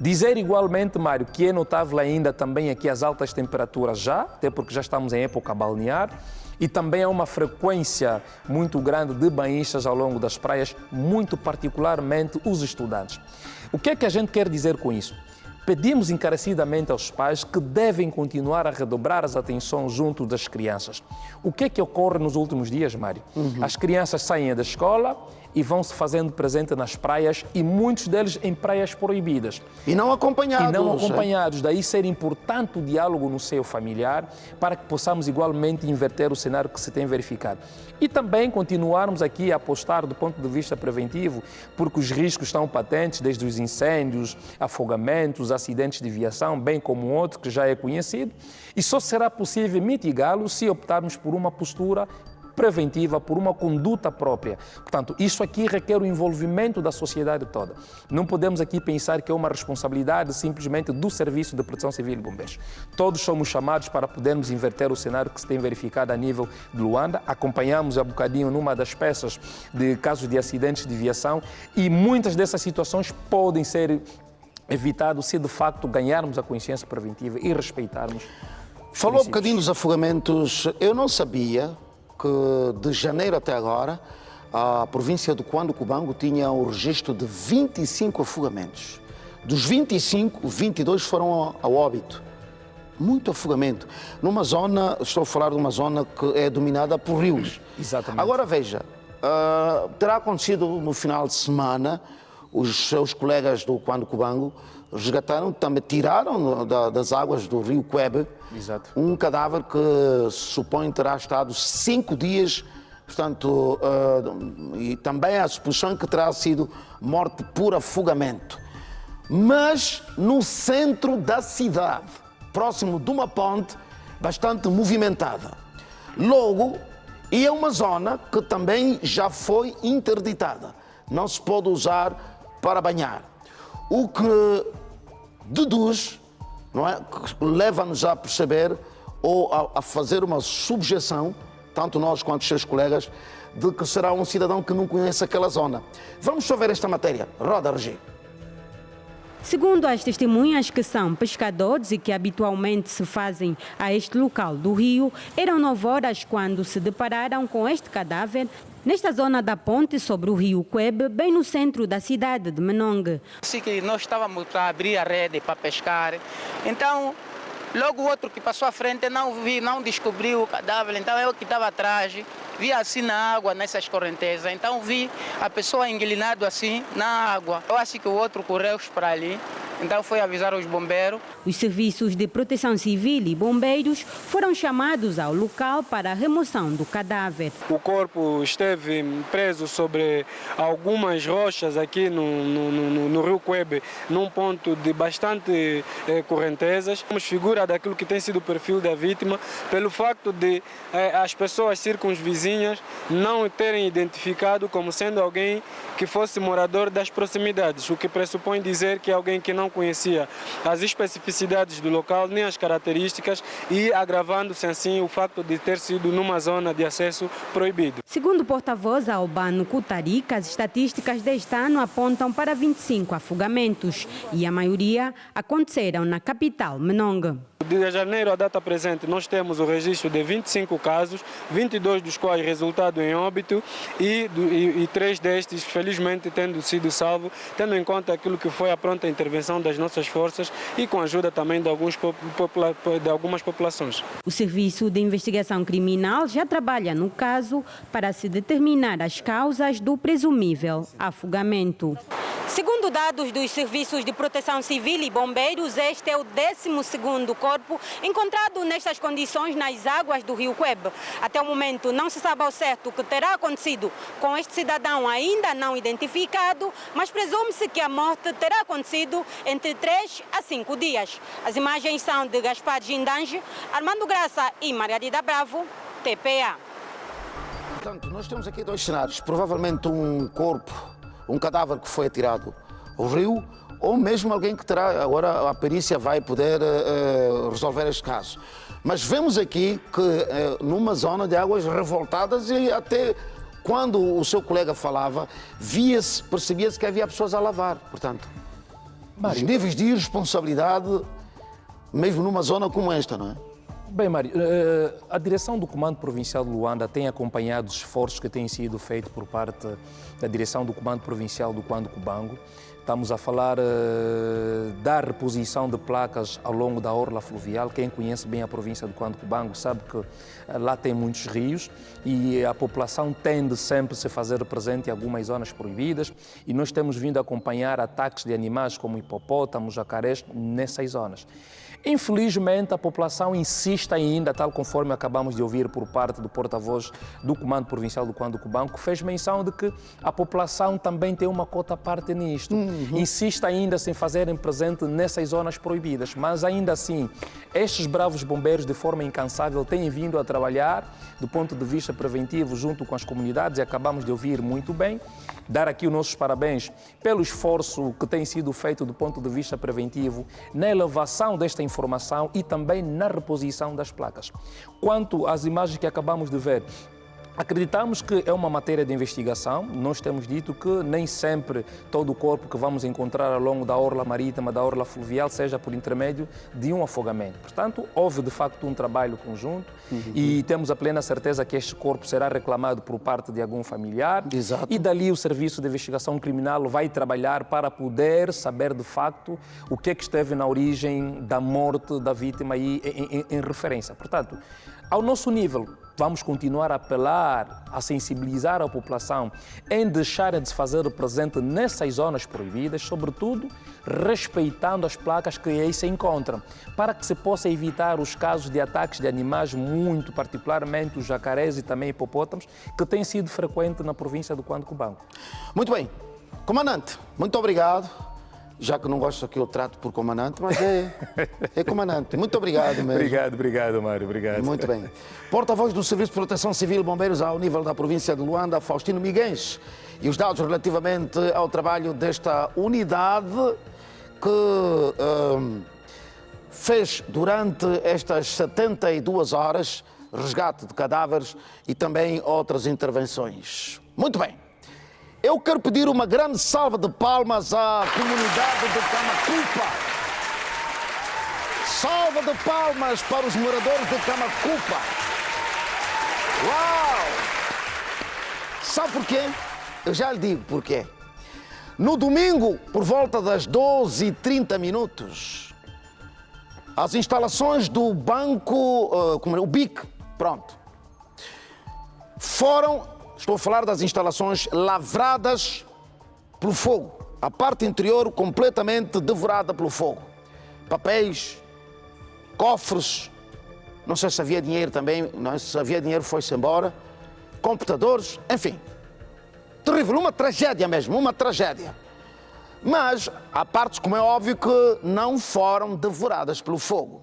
Dizer igualmente, Mário, que é notável ainda também aqui as altas temperaturas já, até porque já estamos em época balnear, e também há uma frequência muito grande de banhistas ao longo das praias, muito particularmente os estudantes. O que é que a gente quer dizer com isso? Pedimos encarecidamente aos pais que devem continuar a redobrar as atenções junto das crianças. O que é que ocorre nos últimos dias, Mário? As crianças saem da escola e vão se fazendo presente nas praias e muitos deles em praias proibidas. E não acompanhados. Daí ser importante o diálogo no seio familiar para que possamos igualmente inverter o cenário que se tem verificado. E também continuarmos aqui a apostar do ponto de vista preventivo, porque os riscos estão patentes, desde os incêndios, afogamentos, acidentes de viação, bem como outro que já é conhecido, e só será possível mitigá-los se optarmos por uma postura preventiva, por uma conduta própria. Portanto, isso aqui requer o envolvimento da sociedade toda. Não podemos aqui pensar que é uma responsabilidade simplesmente do Serviço de Proteção Civil e Bombeiros. Todos somos chamados para podermos inverter o cenário que se tem verificado a nível de Luanda. Acompanhamos há bocadinho numa das peças de casos de acidentes de viação e muitas dessas situações podem ser evitadas se de facto ganharmos a consciência preventiva e respeitarmos. Falou um bocadinho dos afogamentos. Eu não sabia que de janeiro até agora a província do Cuando-Cubango tinha um registro de 25 afogamentos. Dos 25, 22 foram a óbito. Muito afogamento. Numa zona, estou a falar de uma zona que é dominada por rios. Exatamente. Agora veja, terá acontecido no final de semana, os seus colegas do Cuando-Cubango resgataram, também tiraram das águas do rio Quebe um cadáver que se supõe terá estado 5 dias, portanto, e também a suposição que terá sido morte por afogamento. Mas no centro da cidade, próximo de uma ponte bastante movimentada. Logo, e é uma zona que também já foi interditada. Não se pode usar para banhar. O que deduz, não é, leva-nos a perceber ou a fazer uma subjeção, tanto nós quanto os seus colegas, de que será um cidadão que não conhece aquela zona. Vamos só ver esta matéria. Roda, Regi. Segundo as testemunhas, que são pescadores e que habitualmente se fazem a este local do rio, eram 9 horas quando se depararam com este cadáver nesta zona da ponte sobre o rio Quebe, bem no centro da cidade de Menongue. Sim, que nós estávamos a abrir a rede para pescar, então logo o outro que passou à frente não descobriu o cadáver, então eu que estava atrás, vi assim na água, nessas correntezas, então vi a pessoa enguilinada assim na água. Eu acho que o outro correu para ali Então foi avisar os bombeiros. Os serviços de proteção civil e bombeiros foram chamados ao local para a remoção do cadáver. O corpo esteve preso sobre algumas rochas aqui no Rio Quebe, num ponto de bastante correntezas. Temos figura daquilo que tem sido o perfil da vítima, pelo facto de as pessoas circunvizinhas não terem identificado como sendo alguém que fosse morador das proximidades, o que pressupõe dizer que é alguém que não conhecia as especificidades do local nem as características e agravando-se assim o facto de ter sido numa zona de acesso proibido. Segundo o porta-voz Albano Kutarica, as estatísticas deste ano apontam para 25 afogamentos e a maioria aconteceram na capital, Menongue. De janeiro à data presente, nós temos o registro de 25 casos, 22 dos quais resultado em óbito e 3 destes, felizmente, tendo sido salvos, tendo em conta aquilo que foi a pronta intervenção das nossas forças e com a ajuda também de algumas populações. O Serviço de Investigação Criminal já trabalha no caso para se determinar as causas do presumível afogamento. Segundo dados dos Serviços de Proteção Civil e Bombeiros, este é o 12º corpo encontrado nestas condições nas águas do Rio Quebe. Até o momento não se sabe ao certo o que terá acontecido com este cidadão ainda não identificado, mas presume-se que a morte terá acontecido entre 3 a 5 dias. As imagens são de Gaspar Gindange, Armando Graça e Margarida Bravo, TPA. Portanto, nós temos aqui 2 cenários. Provavelmente um corpo, um cadáver que foi atirado ao rio, ou mesmo alguém que terá, agora a perícia vai poder resolver este caso. Mas vemos aqui que numa zona de águas revoltadas e até quando o seu colega falava, percebia-se que havia pessoas a lavar. Portanto, os níveis de irresponsabilidade, mesmo numa zona como esta, não é? Bem, Mário, a direção do Comando Provincial de Luanda tem acompanhado os esforços que têm sido feitos por parte da direção do Comando Provincial do Cuando-Cubango. Estamos a falar da reposição de placas ao longo da orla fluvial. Quem conhece bem a província do Cuando-Cubango sabe que lá tem muitos rios e a população tende sempre a se fazer presente em algumas zonas proibidas e nós temos vindo a acompanhar ataques de animais como hipopótamos, jacarés nessas zonas. Infelizmente, a população insiste ainda, tal conforme acabamos de ouvir por parte do porta-voz do Comando Provincial do Cuando-Cubango, que fez menção de que a população também tem uma cota à parte nisto. Insiste ainda em fazerem presente nessas zonas proibidas, mas ainda assim, estes bravos bombeiros, de forma incansável, têm vindo a trabalhar do ponto de vista preventivo junto com as comunidades e acabamos de ouvir muito bem. Dar aqui os nossos parabéns pelo esforço que tem sido feito do ponto de vista preventivo na elevação desta informação e também na reposição das placas. Quanto às imagens que acabamos de ver, acreditamos que é uma matéria de investigação. Nós temos dito que nem sempre todo o corpo que vamos encontrar ao longo da orla marítima, da orla fluvial, seja por intermédio de um afogamento. Portanto, houve de facto um trabalho conjunto e temos a plena certeza que este corpo será reclamado por parte de algum familiar. Exato. E dali o Serviço de Investigação Criminal vai trabalhar para poder saber de facto o que é que esteve na origem da morte da vítima aí em referência. Portanto, ao nosso nível, vamos continuar a apelar, a sensibilizar a população em deixarem de se fazer presente nessas zonas proibidas, sobretudo respeitando as placas que aí se encontram, para que se possa evitar os casos de ataques de animais, muito particularmente os jacarés e também hipopótamos, que têm sido frequentes na província do Cuando-Cubango. Muito bem. Comandante, muito obrigado. Já que não gosto que eu trato por comandante, mas é comandante. Muito obrigado mesmo. Obrigado, Mário. Obrigado. Muito bem. Porta-voz do Serviço de Proteção Civil e Bombeiros ao nível da província de Luanda, Faustino Miguens. E os dados relativamente ao trabalho desta unidade que fez durante estas 72 horas resgate de cadáveres e também outras intervenções. Muito bem. Eu quero pedir uma grande salva de palmas à comunidade de Camacupa. Salva de palmas para os moradores de Camacupa. Uau! Sabe porquê? Eu já lhe digo porquê. No domingo, por volta das 12h30, as instalações do banco, o BIC, pronto, estou a falar das instalações lavradas pelo fogo. a parte interior completamente devorada pelo fogo. Papéis, cofres, não sei se havia dinheiro também, não, se havia dinheiro foi-se embora, computadores, enfim. Terrível, uma tragédia mesmo, uma tragédia. Mas há partes, como é óbvio, que não foram devoradas pelo fogo.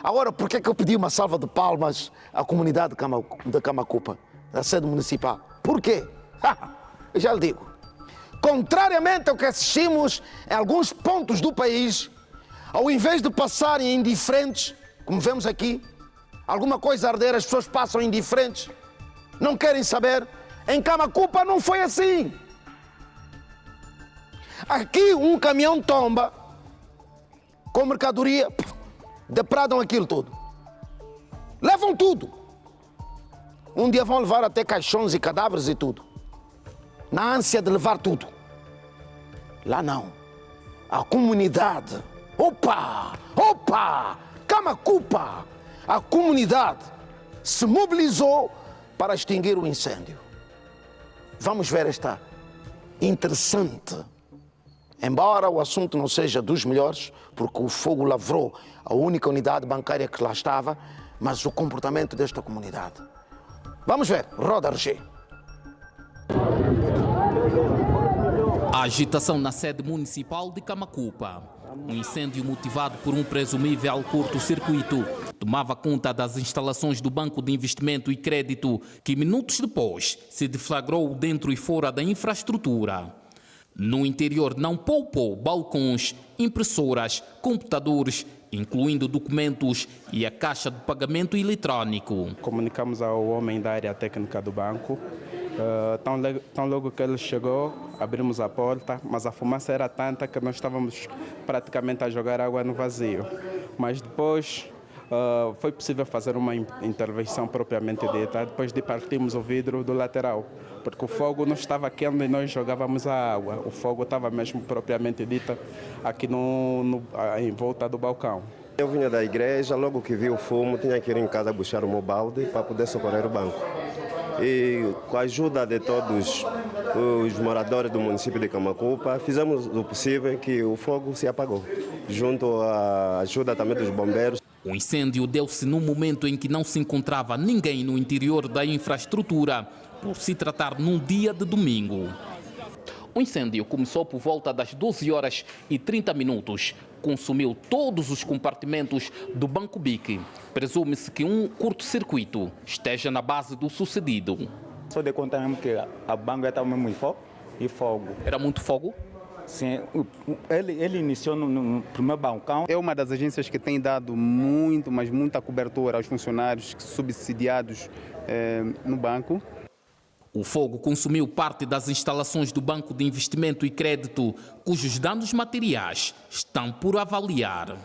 Agora, por que é que eu pedi uma salva de palmas à comunidade de Camacupa, da sede municipal? Por quê? Eu já lhe digo. Contrariamente ao que assistimos em alguns pontos do país, ao invés de passarem indiferentes, como vemos aqui, alguma coisa arder, as pessoas passam indiferentes, não querem saber. Em Camacupa não foi assim. Aqui um caminhão tomba com mercadoria, depredam aquilo tudo. Levam tudo. Um dia vão levar até caixões e cadáveres e tudo. Na ânsia de levar tudo. Lá não. A comunidade. Opa! Camacupa! A comunidade se mobilizou para extinguir o incêndio. Vamos ver esta interessante. Embora o assunto não seja dos melhores, porque o fogo lavrou a única unidade bancária que lá estava, mas o comportamento desta comunidade. Vamos ver, roda RG. A agitação na sede municipal de Camacupa. Um incêndio motivado por um presumível curto-circuito tomava conta das instalações do Banco de Investimento e Crédito, que minutos depois se deflagrou dentro e fora da infraestrutura. No interior não poupou balcões, impressoras, computadores, incluindo documentos e a caixa de pagamento eletrônico. Comunicamos ao homem da área técnica do banco. Tão logo que ele chegou, abrimos a porta, mas a fumaça era tanta que nós estávamos praticamente a jogar água no vazio. Mas depois foi possível fazer uma intervenção propriamente dita, depois de partirmos o vidro do lateral, porque o fogo não estava quente e nós jogávamos a água. O fogo estava mesmo propriamente dita aqui em volta do balcão. Eu vinha da igreja, logo que vi o fumo, tinha que ir em casa buscar o meu balde para poder socorrer o banco. E com a ajuda de todos os moradores do município de Camacupa, fizemos o possível que o fogo se apagou, junto à ajuda também dos bombeiros. O incêndio deu-se no momento em que não se encontrava ninguém no interior da infraestrutura, por se tratar num dia de domingo. O incêndio começou por volta das 12h30. Consumiu todos os compartimentos do Banco BIC. Presume-se que um curto-circuito esteja na base do sucedido. Só de contar mesmo que a banca estava mesmo em fogo. Era muito fogo? Sim, ele iniciou no primeiro balcão. É uma das agências que tem dado muita cobertura aos funcionários subsidiados no banco. O fogo consumiu parte das instalações do Banco de Investimento e Crédito, cujos danos materiais estão por avaliar.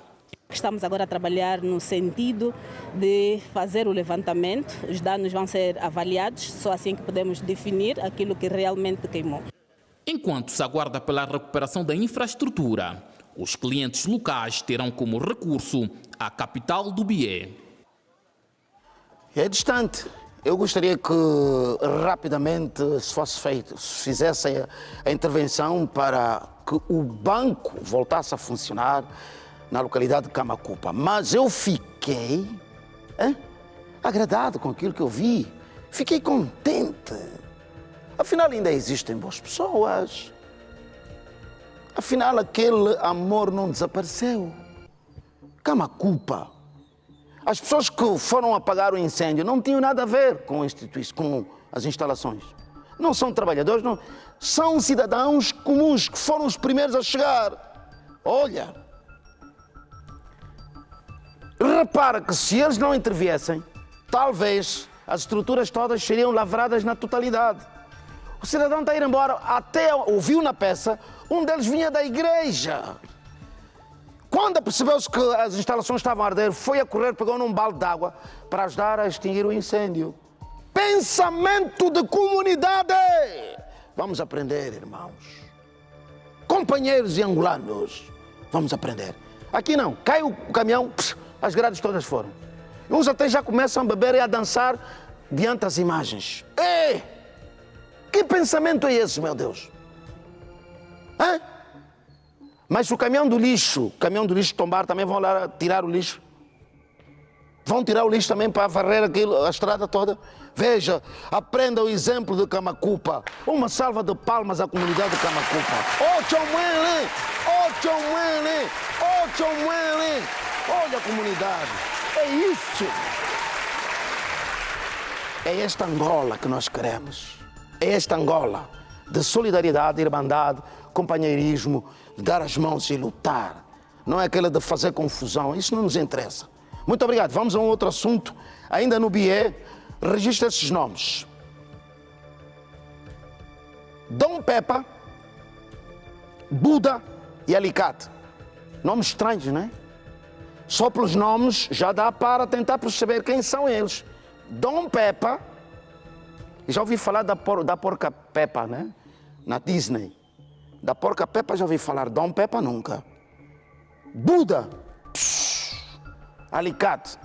Estamos agora a trabalhar no sentido de fazer o levantamento. Os danos vão ser avaliados, só assim que podemos definir aquilo que realmente queimou. Enquanto se aguarda pela recuperação da infraestrutura, os clientes locais terão como recurso a capital do BIE. É distante. Eu gostaria que rapidamente se fizesse a intervenção para que o banco voltasse a funcionar na localidade de Camacupa. Mas eu fiquei agradado com aquilo que eu vi. Fiquei contente. Afinal, ainda existem boas pessoas. Afinal, aquele amor não desapareceu. Camacupa. As pessoas que foram apagar o incêndio não tinham nada a ver com as instalações. Não são trabalhadores, não. São cidadãos comuns que foram os primeiros a chegar. Olha, repara que se eles não interviessem, talvez as estruturas todas seriam lavradas na totalidade. O cidadão está a ir embora, até ouviu na peça, um deles vinha da igreja. Quando percebeu-se que as instalações estavam a arder, foi a correr, pegou num balde de água para ajudar a extinguir o incêndio. Pensamento de comunidade! Vamos aprender, irmãos. Companheiros e angolanos, vamos aprender. Aqui não, cai o caminhão, as grades todas foram. Uns até já começam a beber e a dançar diante das imagens. Ei! Que pensamento é esse, meu Deus? Mas se o caminhão do lixo tombar, também vão lá tirar o lixo. Vão tirar o lixo também para varrer a estrada toda. Veja, aprenda o exemplo de Camacupa. Uma salva de palmas à comunidade de Camacupa. Olha a comunidade. É isso. É esta Angola que nós queremos. É esta Angola de solidariedade, irmandade, companheirismo, de dar as mãos e lutar. Não é aquela de fazer confusão. Isso não nos interessa. Muito obrigado. Vamos a um outro assunto. Ainda no BIE, registra esses nomes. Dom Pepa, Buda e Alicate. Nomes estranhos, não é? Só pelos nomes já dá para tentar perceber quem são eles. Dom Pepa, já ouvi falar da porca Peppa, né? Na Disney. Da porca Peppa já ouvi falar, Dom Pepa nunca. Buda, Alicate.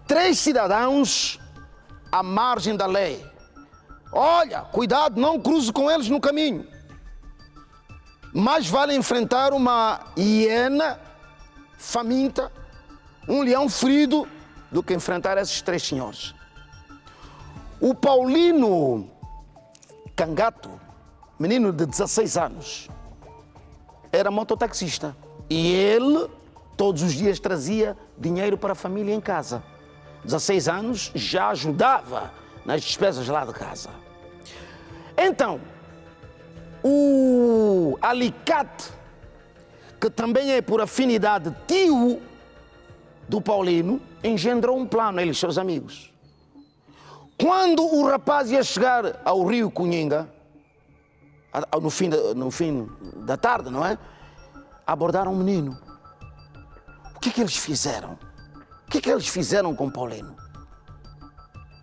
3 cidadãos à margem da lei. Olha, cuidado, não cruze com eles no caminho. Mais vale enfrentar uma hiena faminta, um leão ferido, do que enfrentar esses 3 senhores. O Paulino Cangato, menino de 16 anos, era mototaxista. E ele, todos os dias, trazia dinheiro para a família em casa. 16 anos, já ajudava nas despesas lá de casa. Então, o Alicate, que também é por afinidade tio do Paulino, engendrou um plano, ele e seus amigos. Quando o rapaz ia chegar ao Rio Cunhinga, no fim da tarde, não é? Abordaram um menino. O que eles fizeram? O que eles fizeram com o Paulino?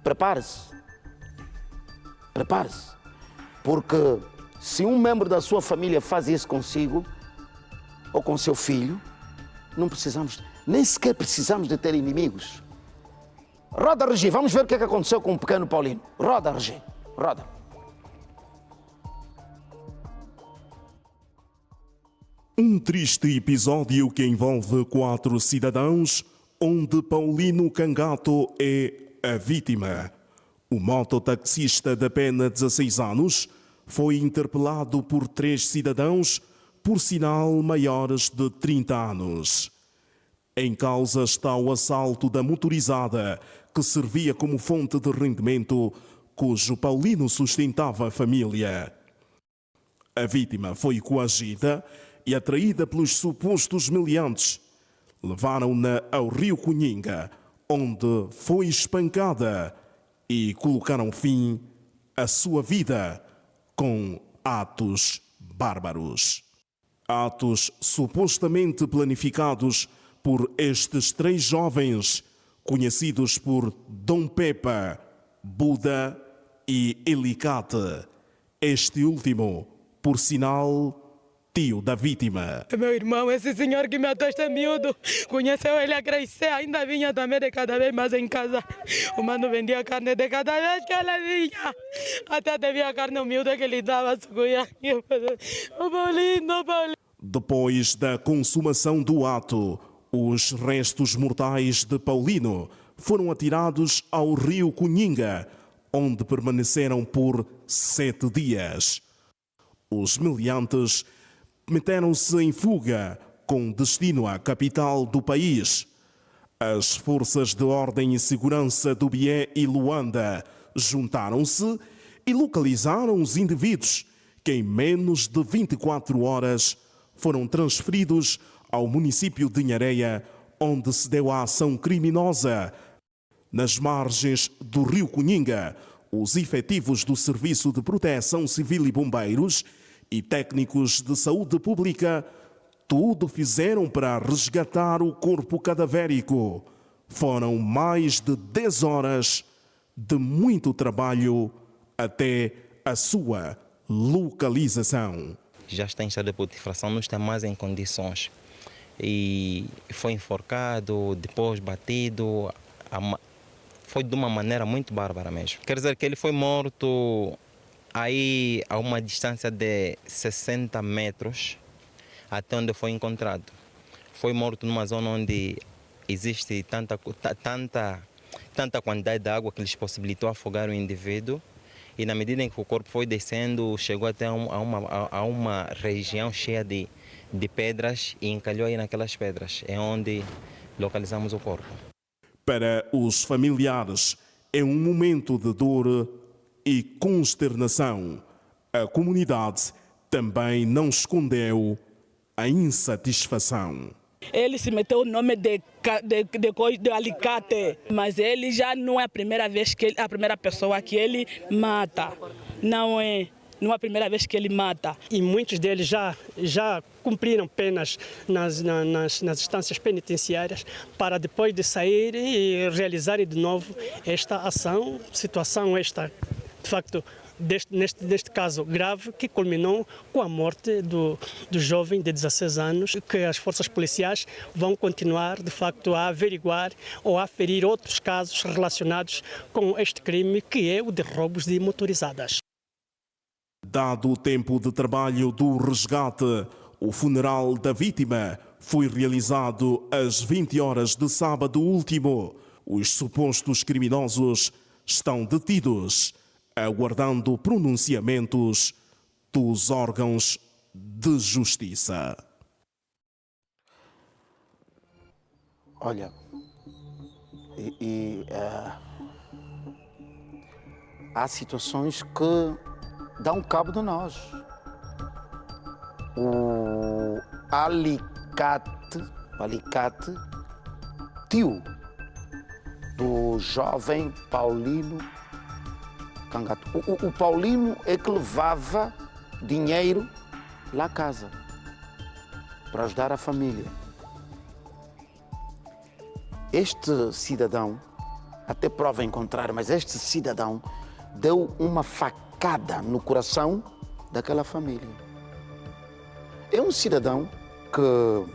Prepare-se. Prepare-se. Porque se um membro da sua família faz isso consigo, ou com seu filho, não precisamos, nem sequer precisamos de ter inimigos. Roda, Regi, vamos ver o que aconteceu com o pequeno Paulino. Roda, Regi, roda. Um triste episódio que envolve 4 cidadãos, onde Paulino Cangato é a vítima. O mototaxista de apenas 16 anos foi interpelado por 3 cidadãos, por sinal maiores de 30 anos. Em causa está o assalto da motorizada, que servia como fonte de rendimento, cujo Paulino sustentava a família. A vítima foi coagida e atraída pelos supostos meliantes. Levaram-na ao Rio Cunhinga, onde foi espancada e colocaram fim à sua vida com atos bárbaros. Atos supostamente planificados por estes 3 jovens, conhecidos por Dom Pepa, Buda e Alicate. Este último, por sinal, tio da vítima. Meu irmão, esse senhor que me matou este miúdo, conheceu ele a crescer, ainda vinha também de cada vez mais em casa. O mano vendia carne de cada vez que ele vinha. Até devia a carne miúda que ele dava. O Paulino. Depois da consumação do ato, os restos mortais de Paulino foram atirados ao Rio Cunhinga, onde permaneceram por 7 dias. Os meliantes meteram-se em fuga com destino à capital do país. As forças de ordem e segurança do Bié e Luanda juntaram-se e localizaram os indivíduos que em menos de 24 horas foram transferidos ao município de Inhareia, onde se deu a ação criminosa. Nas margens do Rio Cunhinga, os efetivos do Serviço de Proteção Civil e Bombeiros e técnicos de saúde pública tudo fizeram para resgatar o corpo cadavérico. Foram mais de 10 horas de muito trabalho até a sua localização. Já está em estado de putrefação, não está mais em condições. E foi enforcado, depois batido, foi de uma maneira muito bárbara mesmo. Quer dizer que ele foi morto aí a uma distância de 60 metros até onde foi encontrado. Foi morto numa zona onde existe tanta quantidade de água que lhes possibilitou afogar o indivíduo. E na medida em que o corpo foi descendo, chegou até a uma região cheia de pedras e encalhou aí naquelas pedras. É onde localizamos o corpo. Para os familiares, é um momento de dor e consternação. A comunidade também não escondeu a insatisfação. Ele se meteu o nome de alicate, mas ele já não é a primeira vez a primeira pessoa que ele mata. Não é a primeira vez que ele mata. E muitos deles já cumpriram penas nas instâncias penitenciárias para depois de sair e realizarem de novo esta ação, situação esta, de facto, neste caso grave, que culminou com a morte do jovem de 16 anos, que as forças policiais vão continuar, de facto, a averiguar ou a aferir outros casos relacionados com este crime, que é o de roubos de motorizadas. Dado o tempo de trabalho do resgate, o funeral da vítima foi realizado às 20 horas de sábado último. Os supostos criminosos estão detidos, aguardando pronunciamentos dos órgãos de justiça. Olha, há situações que dão cabo de nós. O alicate, tio do jovem Paulino Cangato. O Paulino é que levava dinheiro lá à casa para ajudar a família. Este cidadão, até prova em contrário, mas este cidadão deu uma facada no coração daquela família. É um cidadão que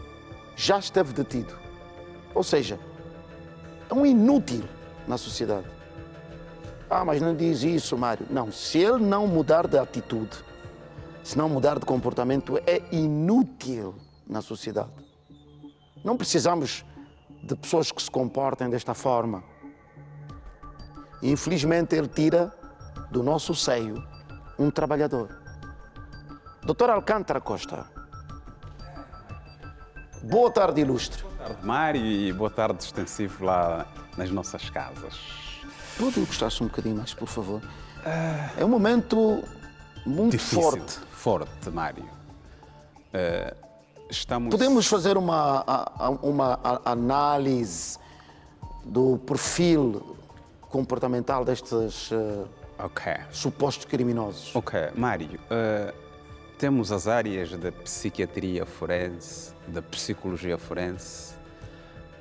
já esteve detido. Ou seja, é um inútil na sociedade. Mas não diz isso, Mário. Não, se ele não mudar de atitude, se não mudar de comportamento, é inútil na sociedade. Não precisamos de pessoas que se comportem desta forma. Infelizmente, ele tira do nosso seio um trabalhador. Doutor Alcântara Costa. Boa tarde, ilustre. Boa tarde, Mário, e boa tarde, extensivo lá nas nossas casas. Pode encostar-se um bocadinho mais, por favor? É um momento muito difícil, forte. Forte, Mário. Podemos fazer uma análise do perfil comportamental destes supostos criminosos? Ok, Mário. Temos as áreas da psiquiatria forense, da psicologia forense,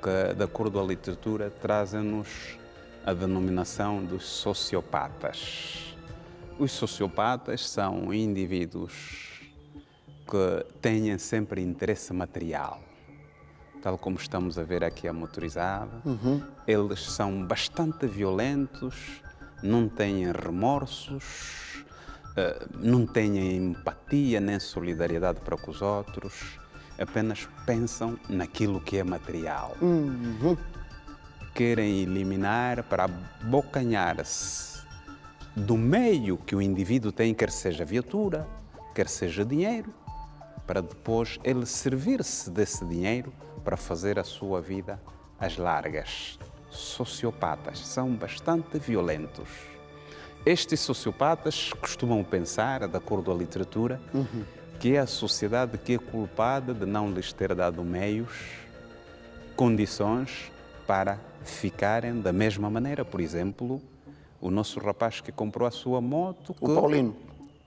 que, de acordo à literatura, trazem-nos a denominação dos sociopatas. Os sociopatas são indivíduos que têm sempre interesse material, tal como estamos a ver aqui a motorizada. Eles são bastante violentos, não têm remorsos, não têm empatia nem solidariedade para com os outros, apenas pensam naquilo que é material. Querem eliminar para abocanhar-se do meio que o indivíduo tem, quer seja viatura, quer seja dinheiro, para depois ele servir-se desse dinheiro para fazer a sua vida às largas. Sociopatas são bastante violentos. Estes sociopatas costumam pensar, de acordo à literatura, que é a sociedade que é culpada de não lhes ter dado meios, condições para ficarem da mesma maneira. Por exemplo, o nosso rapaz que comprou a sua moto... O Paulino.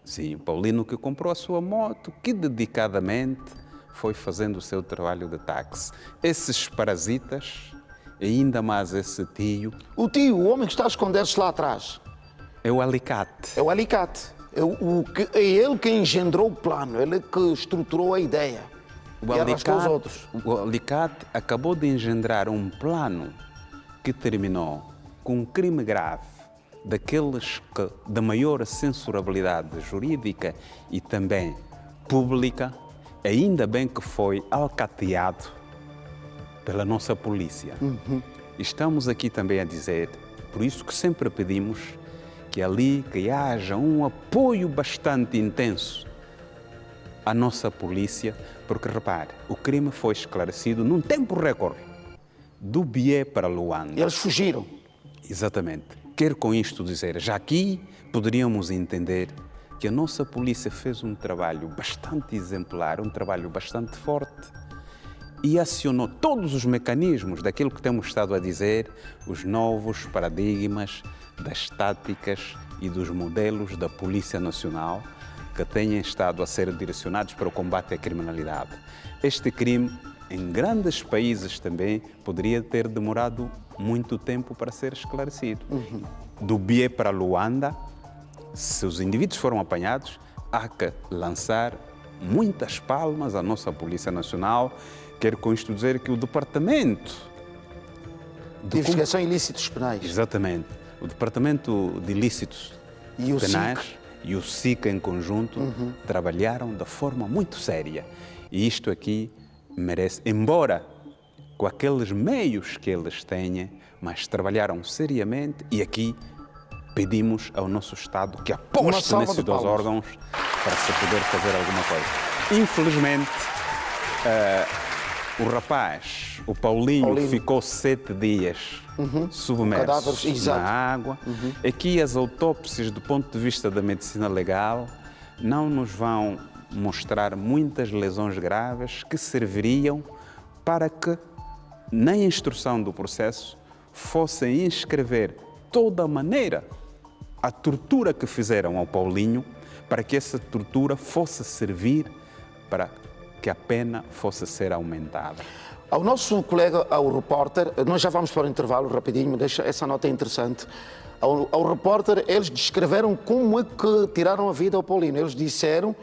Sim, o Paulino que comprou a sua moto, que dedicadamente foi fazendo o seu trabalho de táxi. Esses parasitas, ainda mais esse tio... O tio, o homem que está a esconder-se lá atrás. É o alicate. É o alicate. É ele que engendrou o plano, ele que estruturou a ideia. O alicate acabou de engendrar um plano que terminou com um crime grave, daqueles que, da maior censurabilidade jurídica e também pública, ainda bem que foi alcateado pela nossa polícia. Estamos aqui também a dizer, por isso que sempre pedimos que ali que haja um apoio bastante intenso à nossa polícia, porque repare, o crime foi esclarecido num tempo recorde, do Bié para Luanda. Eles fugiram. Exatamente. Quero com isto dizer, já aqui poderíamos entender que a nossa polícia fez um trabalho bastante exemplar, um trabalho bastante forte e acionou todos os mecanismos daquilo que temos estado a dizer, os novos paradigmas das táticas e dos modelos da Polícia Nacional que têm estado a ser direcionados para o combate à criminalidade. Este crime, em grandes países também, poderia ter demorado muito tempo para ser esclarecido. Do Bié para Luanda, se os indivíduos foram apanhados, há que lançar muitas palmas à nossa Polícia Nacional. Quero com isto dizer que o Departamento de Investigação de Ilícitos Penais. Exatamente. O Departamento de Ilícitos E o Penais SIC. e o SIC em conjunto trabalharam de forma muito séria. E isto aqui merece, embora com aqueles meios que eles têm, mas trabalharam seriamente e aqui pedimos ao nosso Estado que aposte nesses dois órgãos para se poder fazer alguma coisa. Infelizmente, o rapaz, o Paulinho, ficou 7 dias submerso na água. Aqui as autópsias, do ponto de vista da medicina legal, não nos vão mostrar muitas lesões graves que serviriam para que, na instrução do processo, fossem inscrever toda a maneira a tortura que fizeram ao Paulinho, para que essa tortura fosse servir para que a pena fosse ser aumentada. Ao nosso colega, ao repórter, nós já vamos para o intervalo rapidinho, deixa essa nota interessante. Ao repórter, eles descreveram como é que tiraram a vida ao Paulinho. Eles disseram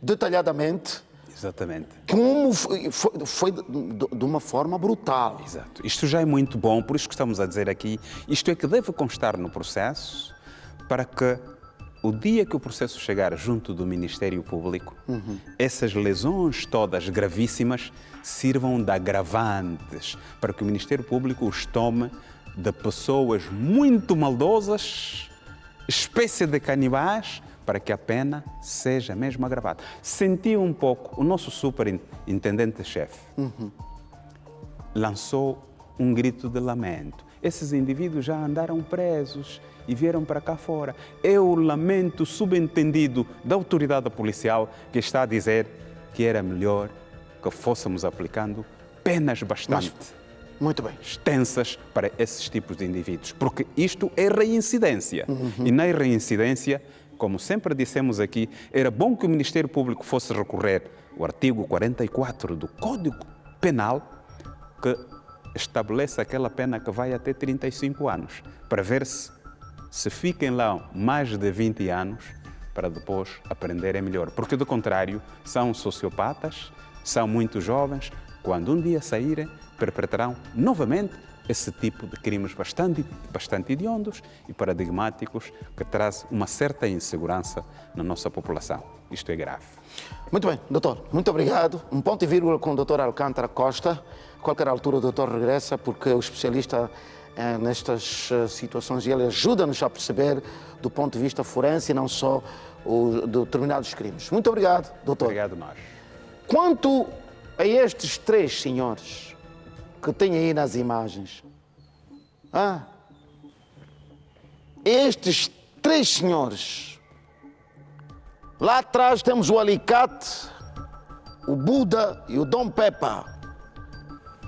detalhadamente. Exatamente. Como foi de uma forma brutal. Exato. Isto já é muito bom, por isso que estamos a dizer aqui, isto é que deve constar no processo, para que o dia que o processo chegar junto do Ministério Público, essas lesões todas gravíssimas sirvam de agravantes para que o Ministério Público os tome de pessoas muito maldosas, espécie de canibais, para que a pena seja mesmo agravada. Senti um pouco, o nosso superintendente-chefe lançou um grito de lamento. Esses indivíduos já andaram presos e vieram para cá fora. É o lamento subentendido da autoridade policial que está a dizer que era melhor que fôssemos aplicando penas bastante muito bem extensas para esses tipos de indivíduos, porque isto é reincidência. E na reincidência, como sempre dissemos aqui, era bom que o Ministério Público fosse recorrer ao artigo 44 do Código Penal, que estabelece aquela pena que vai até 35 anos, para ver se fiquem lá mais de 20 anos, para depois aprenderem melhor. Porque, do contrário, são sociopatas, são muito jovens, quando um dia saírem, perpetrarão novamente esse tipo de crimes bastante hediondos e paradigmáticos que traz uma certa insegurança na nossa população. Isto é grave. Muito bem, doutor. Muito obrigado. Um ponto e vírgula com o doutor Alcântara Costa. A qualquer altura o doutor regressa, porque o especialista nestas situações e ele ajuda-nos a perceber do ponto de vista forense e não só de determinados crimes. Muito obrigado, doutor. Obrigado a nós. Quanto a estes 3 senhores que tem aí nas imagens, estes 3 senhores, lá atrás temos o Alicate, o Buda e o Dom Pepa.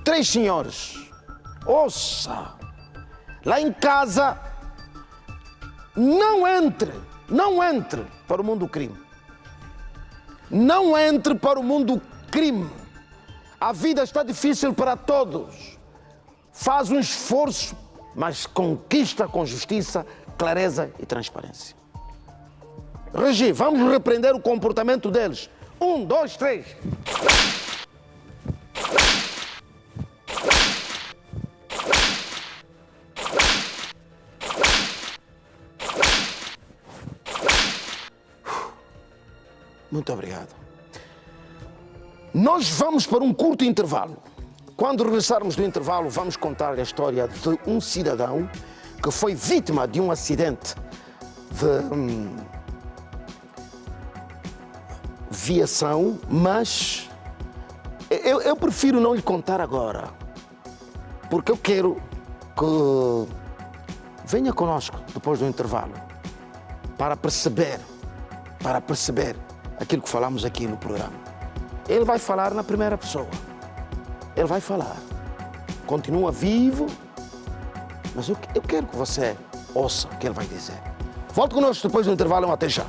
3 senhores. Ouça, lá em casa, não entre para o mundo do crime. Não entre para o mundo do crime. A vida está difícil para todos. Faz um esforço, mas conquista com justiça, clareza e transparência. Regi, vamos repreender o comportamento deles. 1, 2, 3. Muito obrigado. Nós vamos para um curto intervalo. Quando regressarmos do intervalo, vamos contar a história de um cidadão que foi vítima de um acidente de viação, mas eu prefiro não lhe contar agora, porque eu quero que venha conosco depois do intervalo para perceber aquilo que falamos aqui no programa. Ele vai falar na primeira pessoa. Ele vai falar. Continua vivo, mas eu quero que você ouça o que ele vai dizer. Volte conosco depois do intervalo, até já.